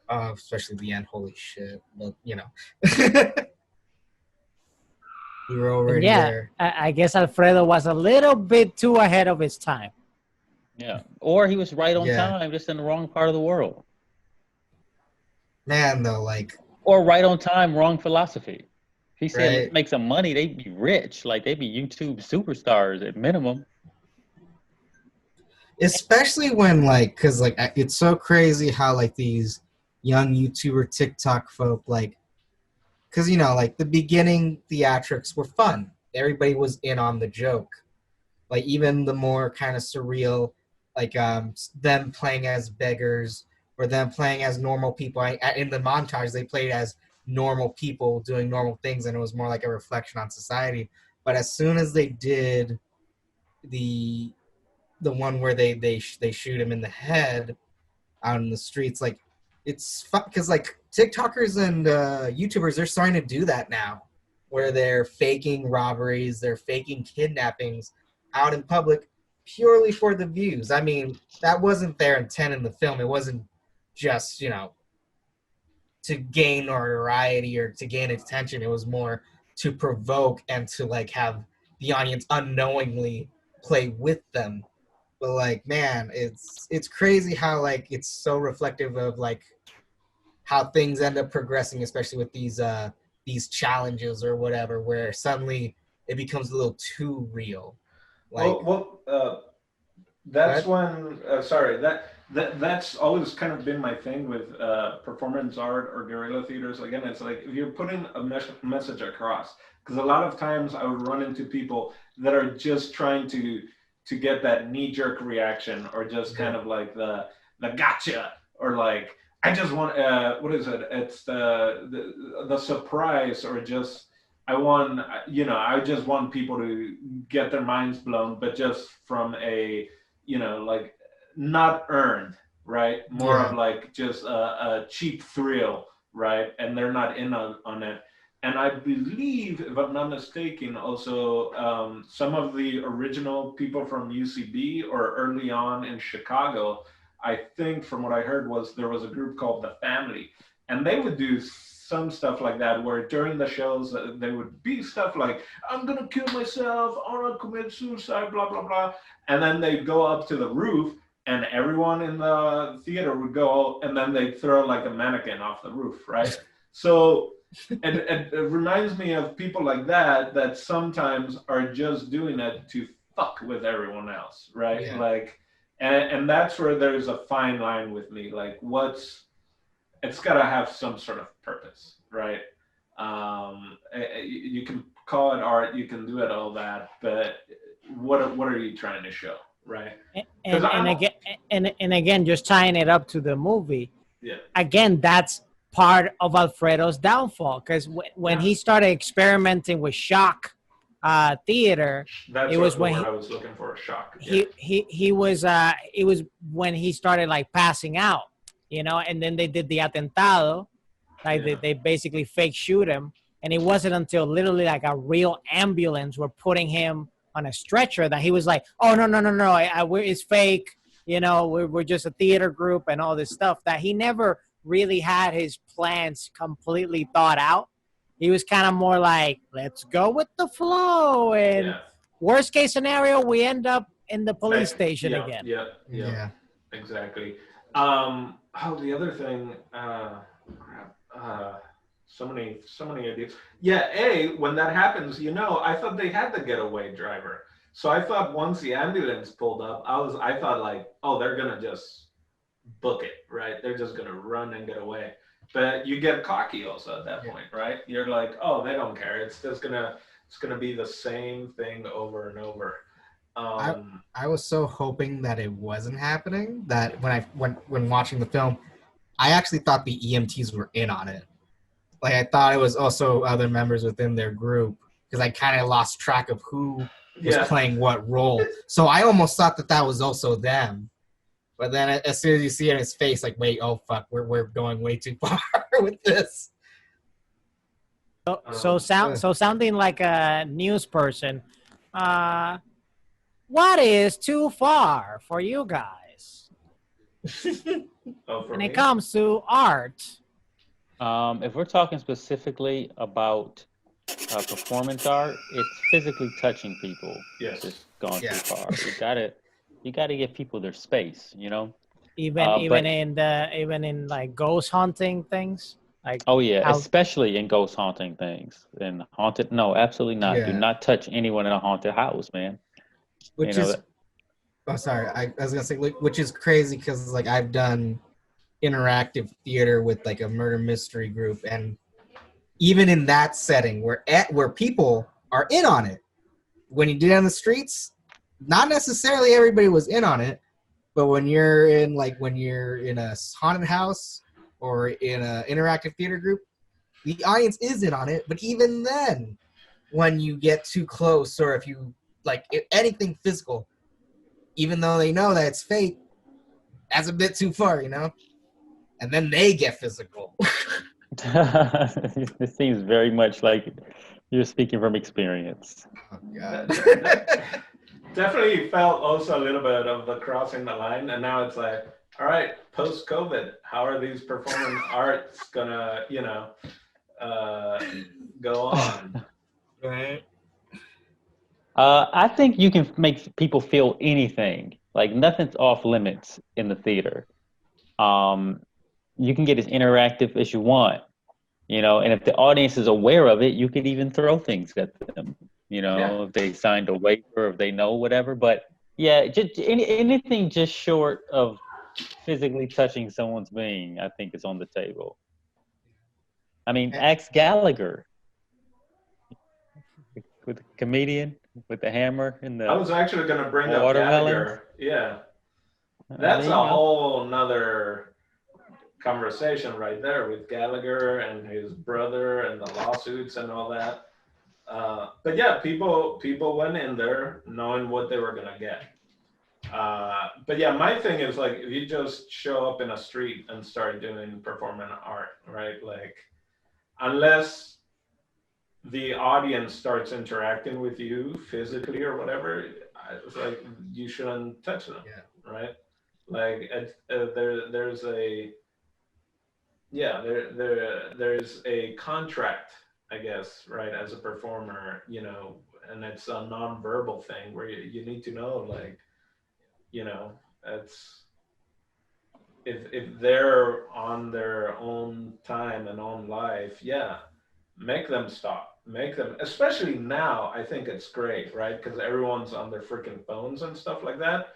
especially the end. Holy shit! But you know, we were already there. I guess Alfredo was a little bit too ahead of his time. Yeah, or he was right on Yeah. time, just in the wrong part of the world. Man, though, like, Or right on time, wrong philosophy. If he said, Right. let's make some money, they'd be rich. Like, they'd be YouTube superstars at minimum. especially when like, because like it's so crazy how like these young YouTuber TikTok folk, like, because you know, like the beginning theatrics were fun, everybody was in on the joke, like even the more kind of surreal, like them playing as beggars or them playing as normal people. In the montage they played as normal people doing normal things, and it was more like a reflection on society. But as soon as they did the one where they shoot him in the head out in the streets, like it's fun because like TikTokers and YouTubers, they're starting to do that now, where they're faking robberies, they're faking kidnappings out in public purely for the views. I mean, that wasn't their intent in the film. It wasn't just, you know, to gain notoriety or to gain attention. It was more to provoke and to like have the audience unknowingly play with them. But like, man, it's crazy how like it's so reflective of like how things end up progressing, especially with these challenges or whatever, where suddenly it becomes a little too real. Like, That's when that's always kind of been my thing with performance art or guerrilla theaters. Again, it's like if you're putting a message across, because a lot of times I would run into people that are just trying to get that knee-jerk reaction, or just kind of like the gotcha, or like I just want what is it? It's the surprise, or just I want I just want people to get their minds blown, but just from a like not earned, right? More of like just a cheap thrill, right? And they're not in on it. And I believe, if I'm not mistaken, also some of the original people from UCB or early on in Chicago, I think from what I heard was there was a group called The Family, and they would do some stuff like that where during the shows they would be stuff like, I'm gonna kill myself, I wanna commit suicide, blah, blah, blah. And then they'd go up to the roof and everyone in the theater would go, and then they'd throw like a mannequin off the roof, right? So and it reminds me of people like that sometimes are just doing it to fuck with everyone else, right? Yeah. Like, and that's where there's a fine line with me. Like, it's got to have some sort of purpose, right? You can call it art, you can do it all that, but what are you trying to show, right? And again, just tying it up to the movie. Yeah. Again, that's part of Alfredo's downfall, because when he started experimenting with shock theater, That's it was when I was looking for, a shock. He was it was when he started like passing out, and then they did the atentado, like they basically fake shoot him, and it wasn't until literally like a real ambulance were putting him on a stretcher that he was like, oh no, it's fake, we're just a theater group and all this stuff, that he never really had his plans completely thought out. He was kind of more like, let's go with the flow, and worst case scenario, we end up in the police station again. Yeah, exactly. The other thing, so many ideas. Yeah, when that happens, I thought they had the getaway driver. So I thought once the ambulance pulled up, I thought like, oh, they're gonna just book it, right? They're just gonna run and get away. But you get cocky also at that point, right? You're like, oh, they don't care. It's gonna be the same thing over and over. I was so hoping that it wasn't happening that when watching the film, I actually thought the EMTs were in on it. Like, I thought it was also other members within their group, because I kind of lost track of who was playing what role. So I almost thought that was also them. But then as soon as you see it in his face, like, wait, oh fuck, we're going way too far with this. So sounding like a news person, what is too far for you guys when it comes to art? If we're talking specifically about performance art, it's physically touching people. Yes. It's gone too far. You gotta give people their space, Even in like ghost hunting things. Like, especially in ghost haunting things. And haunted, no, absolutely not. Do not touch anyone in a haunted house, man. Which is, sorry, I was gonna say, which is crazy, because like I've done interactive theater with like a murder mystery group, and even in that setting where people are in on it, when you did it on the streets, not necessarily everybody was in on it, but when you're in a haunted house or in an interactive theater group, the audience is in on it. But even then, when you get too close, or if you anything physical, even though they know that it's fake, that's a bit too far, and then they get physical. This seems very much like you're speaking from experience. Oh, God. Definitely felt also a little bit of the crossing the line, and now it's like, all right, post-COVID, how are these performing arts gonna, go on? Right. I think you can make people feel anything. Like, nothing's off limits in the theater. You can get as interactive as you want, and if the audience is aware of it, you could even throw things at them, if they signed a waiver, if they know whatever. But just anything just short of physically touching someone's being, I think, is on the table. I mean, ask Gallagher, with the comedian with the hammer and the. I was actually going to bring up Gallagher. Yeah. That's mean, a whole nother conversation right there with Gallagher and his brother and the lawsuits and all that. But yeah, people went in there knowing what they were gonna get. But yeah, my thing is like if you just show up in a street and start doing performing art, right? Like unless the audience starts interacting with you physically or whatever, it's like you shouldn't touch them, right? Like there's a there's a contract, I guess, right, as a performer, and it's a non-verbal thing where you need to know, like, it's if they're on their own time and own life, make them stop. Make them, especially now, I think it's great, right? Because everyone's on their freaking phones and stuff like that.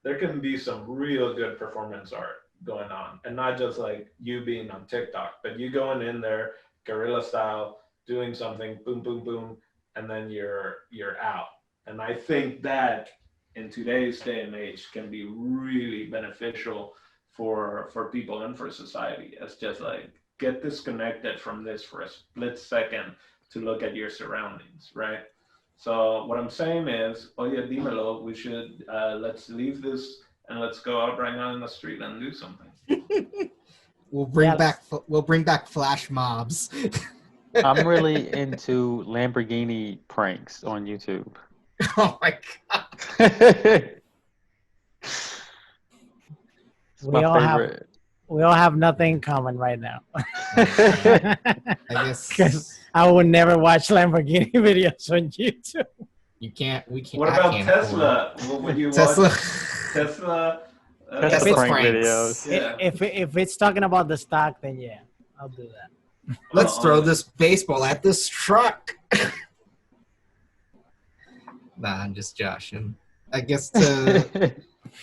There can be some real good performance art going on, and not just like you being on TikTok, but you going in there guerrilla style, doing something, boom, boom, boom, and then you're out. And I think that in today's day and age can be really beneficial for people and for society. It's just like get disconnected from this for a split second to look at your surroundings, right? So what I'm saying is, oh yeah, Dimelo, we should let's leave this and let's go out right now in the street and do something. We'll bring back flash mobs. I'm really into Lamborghini pranks on YouTube. Oh my god. It's We my all favorite. We all have nothing in common right now. I guess Because I would never watch Lamborghini videos on YouTube. we can't. What I about can't Tesla? Would you Tesla. watch Tesla? Tesla pranks. prank videos. Yeah. If it's talking about the stock, then yeah, I'll do that. Let's throw this baseball at this truck. Nah, I'm just joshing. I guess to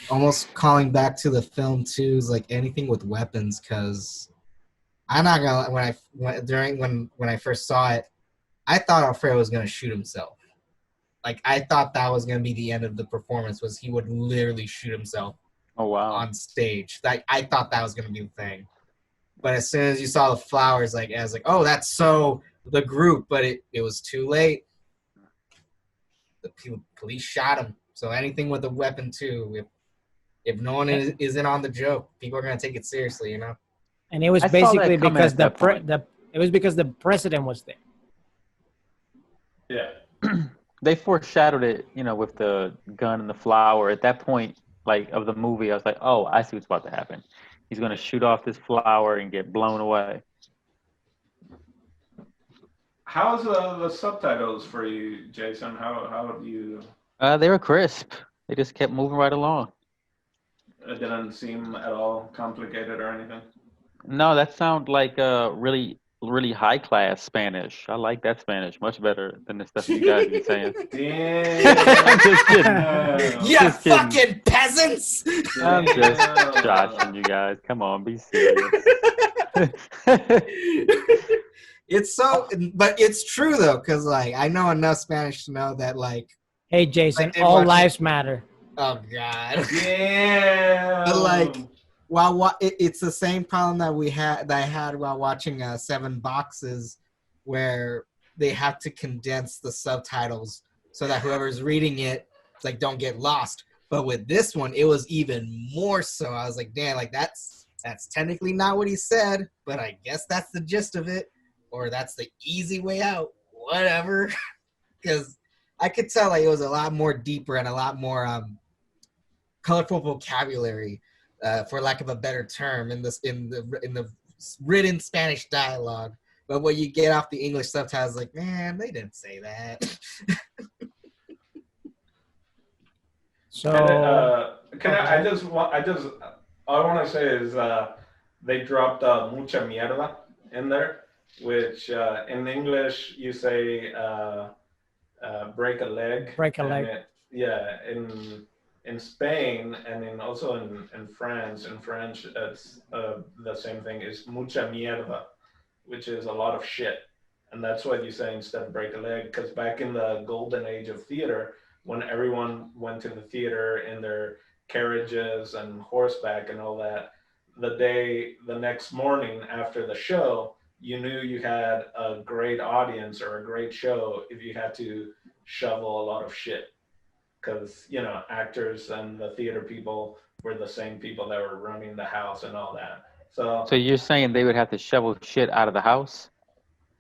almost calling back to the film too is like anything with weapons, because I'm not gonna when I first saw it, I thought Alfredo was gonna shoot himself. Like I thought that was gonna be the end of the performance, was he would literally shoot himself Oh wow. on stage. Like I thought that was gonna be the thing. But as soon as you saw the flowers, like I was like, oh, that's so the group, but it was too late. The police shot him. So anything with a weapon too, if no one is in on the joke, people are gonna take it seriously, And it was I saw basically that coming because at that point. it was because the president was there. Yeah. They foreshadowed it, with the gun and the flower. At that point, like of the movie, I was like, oh, I see what's about to happen. He's gonna shoot off this flower and get blown away. How's the subtitles for you, Jason? How do you? They were crisp. They just kept moving right along. It didn't seem at all complicated or anything. No, that sounds like really, really high class Spanish. I like that Spanish much better than the stuff you guys be saying. Damn. I'm just kidding. You Just kidding. fucking peasants! I'm just joshing you guys. Come on, be serious. It's so, but it's true though, because like I know enough Spanish to know that like, Hey, Jason, Like they all watch it. lives matter. oh god. Yeah. But like, it's the same problem that I had while watching Seven Boxes, where they have to condense the subtitles so that whoever's reading it, like, don't get lost. But with this one, it was even more so. I was like, damn, like that's technically not what he said, but I guess that's the gist of it, or that's the easy way out. Whatever, because I could tell like it was a lot more deeper and a lot more colorful vocabulary, for lack of a better term, in the written Spanish dialogue. But when you get off the English subtitles, like, man, they didn't say that. So all I want to say is they dropped mucha mierda in there, which in English you say break a leg. break a leg. In Spain and also in France, in French, it's the same thing, is mucha mierda, which is a lot of shit. And that's what you say instead of break a leg, because back in the golden age of theater, when everyone went to the theater in their carriages and horseback and all that, the next morning after the show, you knew you had a great audience or a great show if you had to shovel a lot of shit. Because, you know, actors and the theater people were the same people that were running the house and all that. So you're saying they would have to shovel shit out of the house?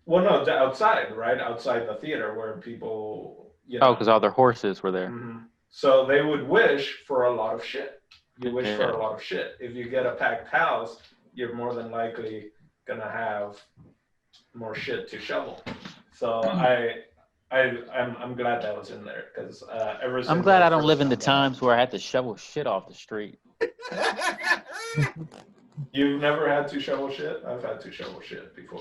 Well, no, outside, right? Outside the theater where people, you Oh, know. because all their horses were there. Mhm. So they would wish for a lot of shit. You wish for Yeah. a lot of shit. If you get a packed house, you're more than likely gonna have more shit to shovel. So I'm glad that was in there because ever since I'm glad I I don't first live in the found out- times where I had to shovel shit off the street. You've never had to shovel shit? I've had to shovel shit before.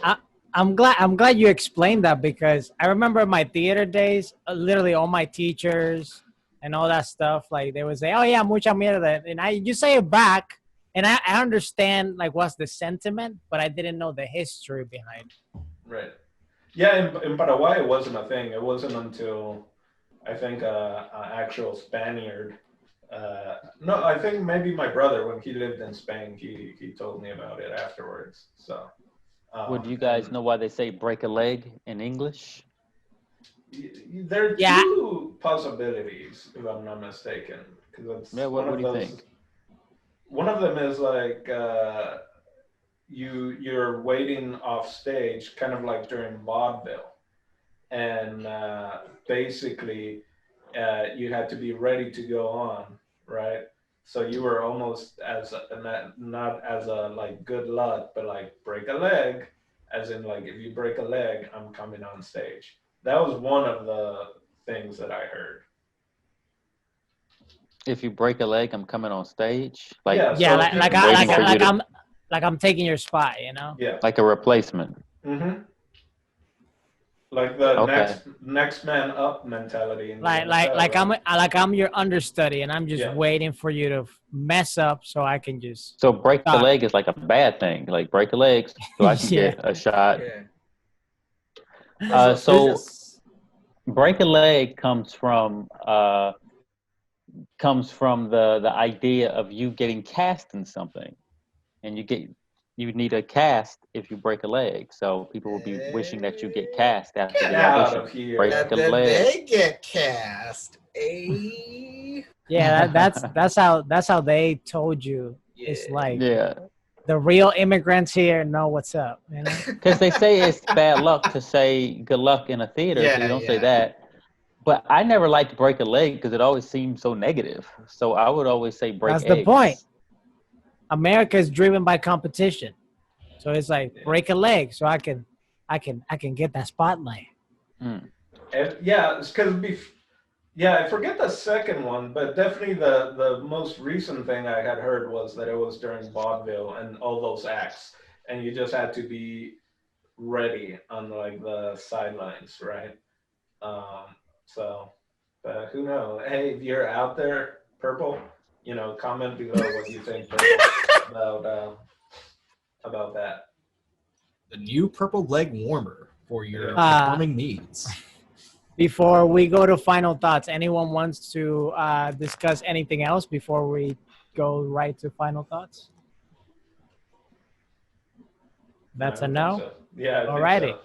I'm glad you explained that, because I remember my theater days, literally all my teachers and all that stuff, like they would say, "Oh yeah, mucha mierda," and you say it back, and I understand like what's the sentiment, but I didn't know the history behind it. Right. Yeah, in Paraguay it wasn't a thing. It wasn't until I think an actual Spaniard. No, I think maybe my brother, when he lived in Spain, he told me about it afterwards. So. Would you guys know why they say break a leg in English? There are Yeah. two possibilities, if I'm not mistaken. Because Yeah, what do you think? One of them is like you're waiting off stage, kind of like during vaudeville, and basically you had to be ready to go on, right? So you were almost as not as a like good luck, but like break a leg, as in like if you break a leg, I'm coming on stage. That was one of the things that I heard. If you break a leg, I'm coming on stage. Like, Yeah, Yeah, so like people- like waiting I, like, for you like to- I'm taking your spot, you know. Yeah. like a replacement. Mm-hmm. Like the Okay. next man up mentality. In the Like NFL, right? I'm your understudy, and I'm just Yeah. waiting for you to mess up so I can just. So break the Stop. leg is like a bad thing. Like break a leg so I can Yeah. get a shot. Yeah. So break a leg comes from the idea of you getting cast in something, and you need a cast if you break a leg. So people will be wishing that you get cast after Get the out audition. of here. Break And a then leg. they get cast. Yeah, that's how they told you. It's like Yeah, the real immigrants here know what's up, you know. because they say it's bad luck to say good luck in a theater, so you don't say that. But I never liked break a leg because it always seemed so negative. So I would always say break That's eggs. the point. America is driven by competition, so it's like break a leg so I can get that spotlight. Mm. And yeah, it's because I forget the second one, but definitely the most recent thing I had heard was that it was during vaudeville and all those acts, and you just had to be ready on like the sidelines, right? So, but who knows? Hey, if you're out there, Purple, comment below what you think, Purple, about that. The new purple leg warmer for your Ah. performing needs. Before we go to final thoughts, anyone wants to discuss anything else before we go right to final thoughts? That's I a don't no. think so. Yeah. Alrighty.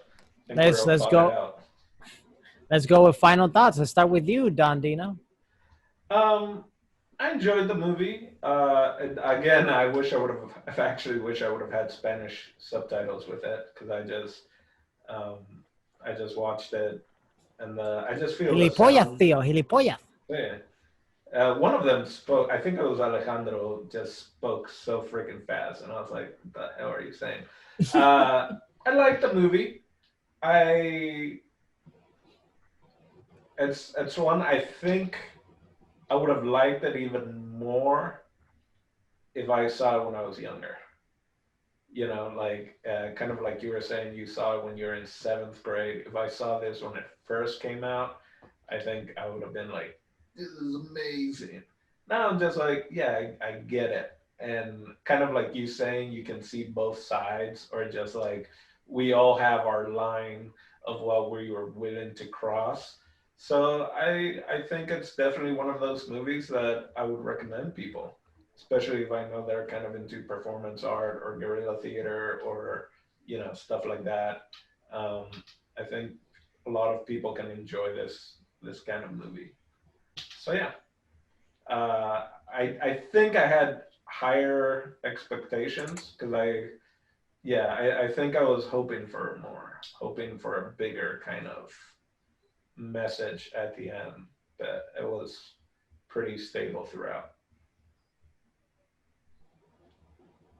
I think so. Let's go. Let's go with final thoughts. Let's start with you, Don Dino. I enjoyed the movie. And again, I actually wish I would have had Spanish subtitles with it because I just watched it, and I just feel the Gilipollas, sound. tío, gilipollas. Yeah. One of them spoke. I think it was Alejandro. Just spoke so freaking fast, and I was like, "What the hell are you saying?" I liked the movie. It's one I think I would have liked it even more if I saw it when I was younger. Kind of like you were saying, you saw it when you were in 7th grade. If I saw this when it first came out, I think I would have been like, this is amazing. Now I'm just like, yeah, I get it. And kind of like you saying, you can see both sides, or just like we all have our line of what we were willing to cross. So I think it's definitely one of those movies that I would recommend people, especially if I know they're kind of into performance art or guerrilla theater or stuff like that. Um, I think a lot of people can enjoy this kind of movie. So yeah, I think I had higher expectations because I think I was hoping for more, hoping for a bigger kind of message at the end, but it was pretty stable throughout.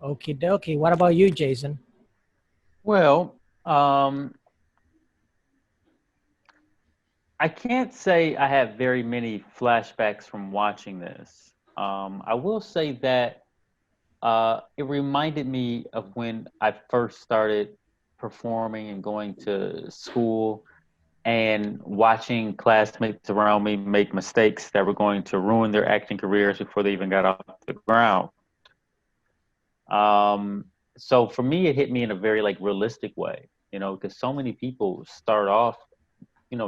Okie dokie. What about you, Jason? Well, I can't say I have very many flashbacks from watching this. I will say that it reminded me of when I first started performing and going to school and watching classmates around me make mistakes that were going to ruin their acting careers before they even got off the ground. So for me, it hit me in a very like realistic way, because so many people start off,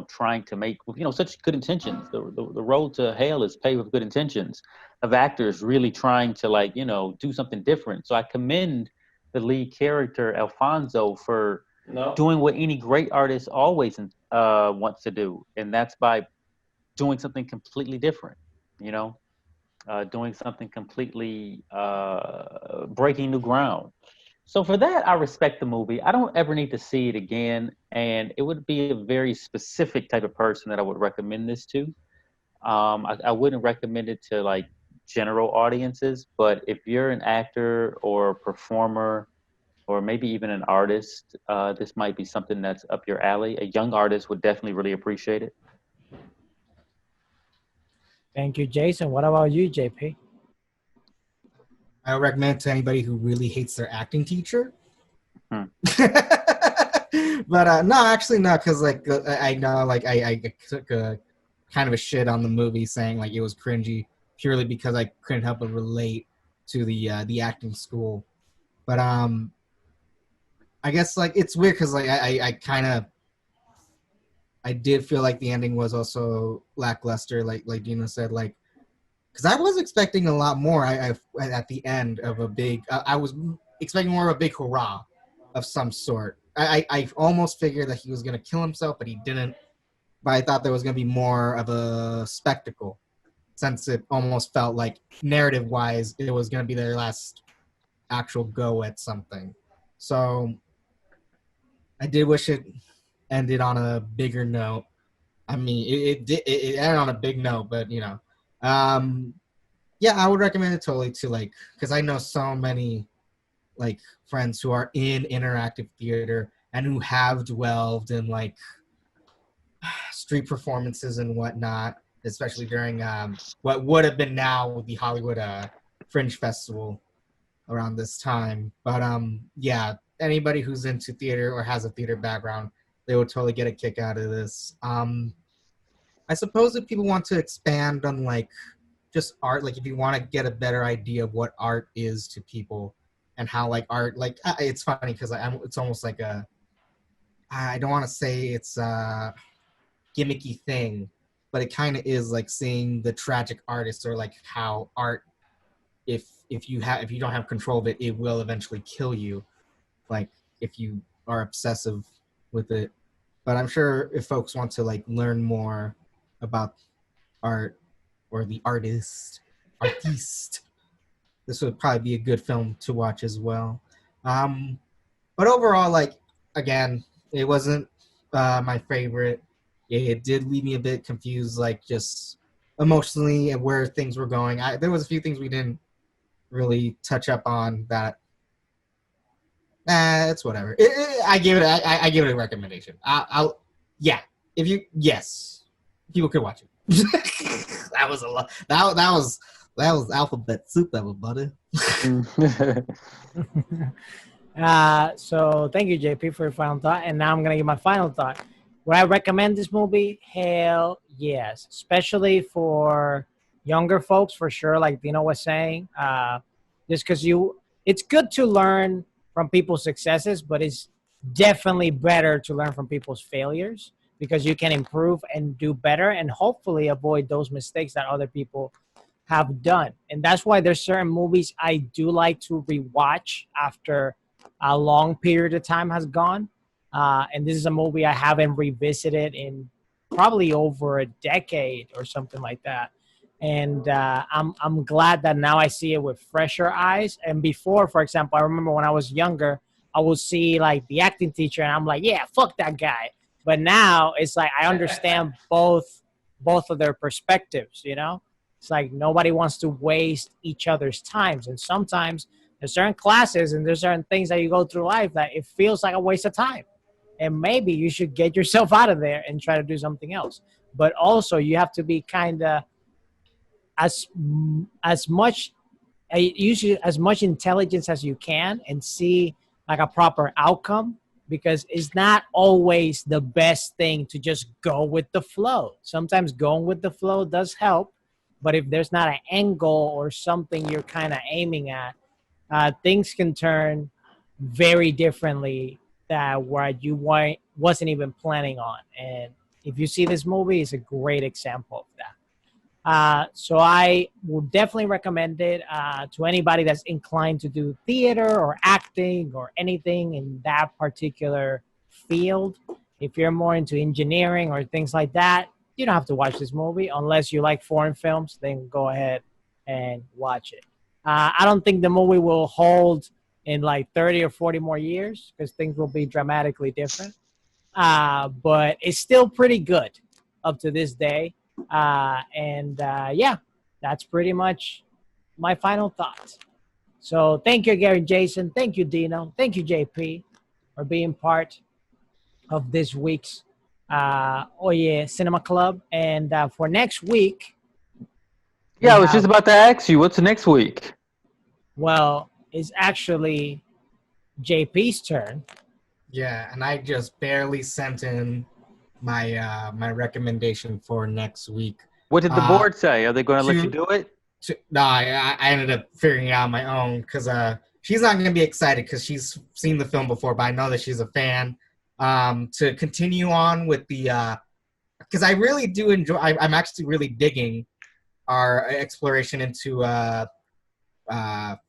trying to make, such good intentions. The road to hell is paved with good intentions of actors really trying to like, do something different. So I commend the lead character, Alfonso, for No, doing what any great artist always wants to do. And that's by doing something completely different, you know, doing something completely breaking new ground. So for that, I respect the movie. I don't ever need to see it again, and it would be a very specific type of person that I would recommend this to. I wouldn't recommend it to like general audiences, but if you're an actor or a performer or maybe even an artist, this might be something that's up your alley. A young artist would definitely really appreciate it. Thank you, Jason. What about you, JP? I would recommend it to anybody who really hates their acting teacher. Hmm. But no, actually not, because like I know like I took a kind of a shit on the movie saying like it was cringy purely because I couldn't help but relate to the acting school. But I guess like it's weird because like I kind of I did feel like the ending was also lackluster, like Dina said, like because I was expecting a lot more. I at the end of a big, I was expecting more of a big hurrah of some sort. I almost figured that he was gonna kill himself, but he didn't. But I thought there was gonna be more of a spectacle, since it almost felt like narrative wise, it was gonna be their last actual go at something. So I did wish it ended on a bigger note. I mean, it ended on a big note, but um, yeah, I would recommend it totally to like, because I know so many like friends who are in interactive theater and who have dwelled in like street performances and whatnot, especially during what would have been now the Hollywood Fringe Festival around this time. But yeah, anybody who's into theater or has a theater background, they would totally get a kick out of this. I suppose if people want to expand on like just art, like if you want to get a better idea of what art is to people and how like art, like it's funny because it's almost like I don't want to say it's a gimmicky thing, but it kind of is like seeing the tragic artists, or like how art, if you don't have control of it, it will eventually kill you, like if you are obsessive with it. But I'm sure if folks want to like learn more about art or the artiste, this would probably be a good film to watch as well. But overall, like again, it wasn't my favorite. It did leave me a bit confused, like just emotionally and where things were going. There was a few things we didn't really touch up on that. It's whatever. I give it. I give it a recommendation. I'll yeah. If you yes, people could watch it. That was a lot. That was alphabet soup, everybody. So thank you, JP, for your final thought. And now I'm going to give my final thought. Would I recommend this movie? Hell yes. Especially for younger folks, for sure, like Dino was saying. Just because it's good to learn from people's successes, but it's definitely better to learn from people's failures. because you can improve and do better and hopefully avoid those mistakes that other people have done. And that's why there's certain movies I do like to rewatch after a long period of time has gone. And this is a movie I haven't revisited in probably over a decade or something like that. And I'm glad that now I see it with fresher eyes. And before, for example, I remember when I was younger, I would see like the acting teacher, and I'm like, yeah, fuck that guy. But now it's like I understand both of their perspectives. You know, it's like nobody wants to waste each other's times, and sometimes there's certain classes and there's certain things that you go through life that it feels like a waste of time, and maybe you should get yourself out of there and try to do something else. But also, you have to be kind of as much use as much intelligence as you can and see like a proper outcome, because it's not always the best thing to just go with the flow. Sometimes going with the flow does help, but if there's not an end goal or something you're kind of aiming at, things can turn very differently that where you wasn't even planning on. And if you see this movie, it's a great example of that. So I would definitely recommend it to anybody that's inclined to do theater or acting or anything in that particular field. If you're more into engineering or things like that, you don't have to watch this movie unless you like foreign films. Then go ahead and watch it. I don't think the movie will hold in like 30 or 40 more years because things will be dramatically different. But it's still pretty good up to this day. Yeah, that's pretty much my final thoughts. So thank you, Gary, Jason. Thank you, Dino. Thank you, JP, for being part of this week's Oye Cinema Club. And for next week, Yeah, I was just about to ask you, what's next week? well, it's actually JP's turn. Yeah, and I just barely sent in my my recommendation for next week. What did the board say? Are they going to let you to- do it? No, I ended up figuring it out on my own because she's not going to be excited because she's seen the film before, but I know that she's a fan. To continue on with the because I really do enjoy. I'm actually really digging our exploration into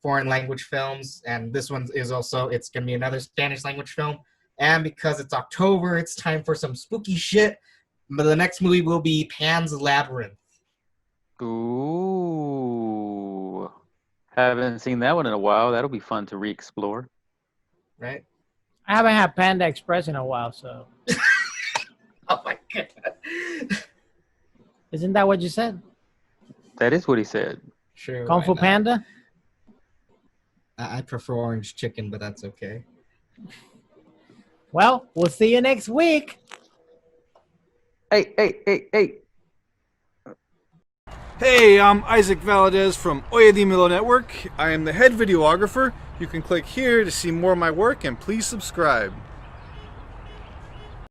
foreign language films, and this one is also, it's going to be another Spanish language film. And because it's October, it's time for some spooky shit. But the next movie will be Pan's Labyrinth. Ooh. Haven't seen that one in a while. That'll be fun to re-explore. Right? I haven't had Panda Express in a while, so. Oh my god. Isn't that what you said? That is what he said. Sure. Kung why Fu not? Panda? I prefer orange chicken, but that's okay. Well, we'll see you next week. Hey. Hey, I'm Isaac Valadez from Oye Dimelo Network. I am the head videographer. You can click here to see more of my work, and please subscribe.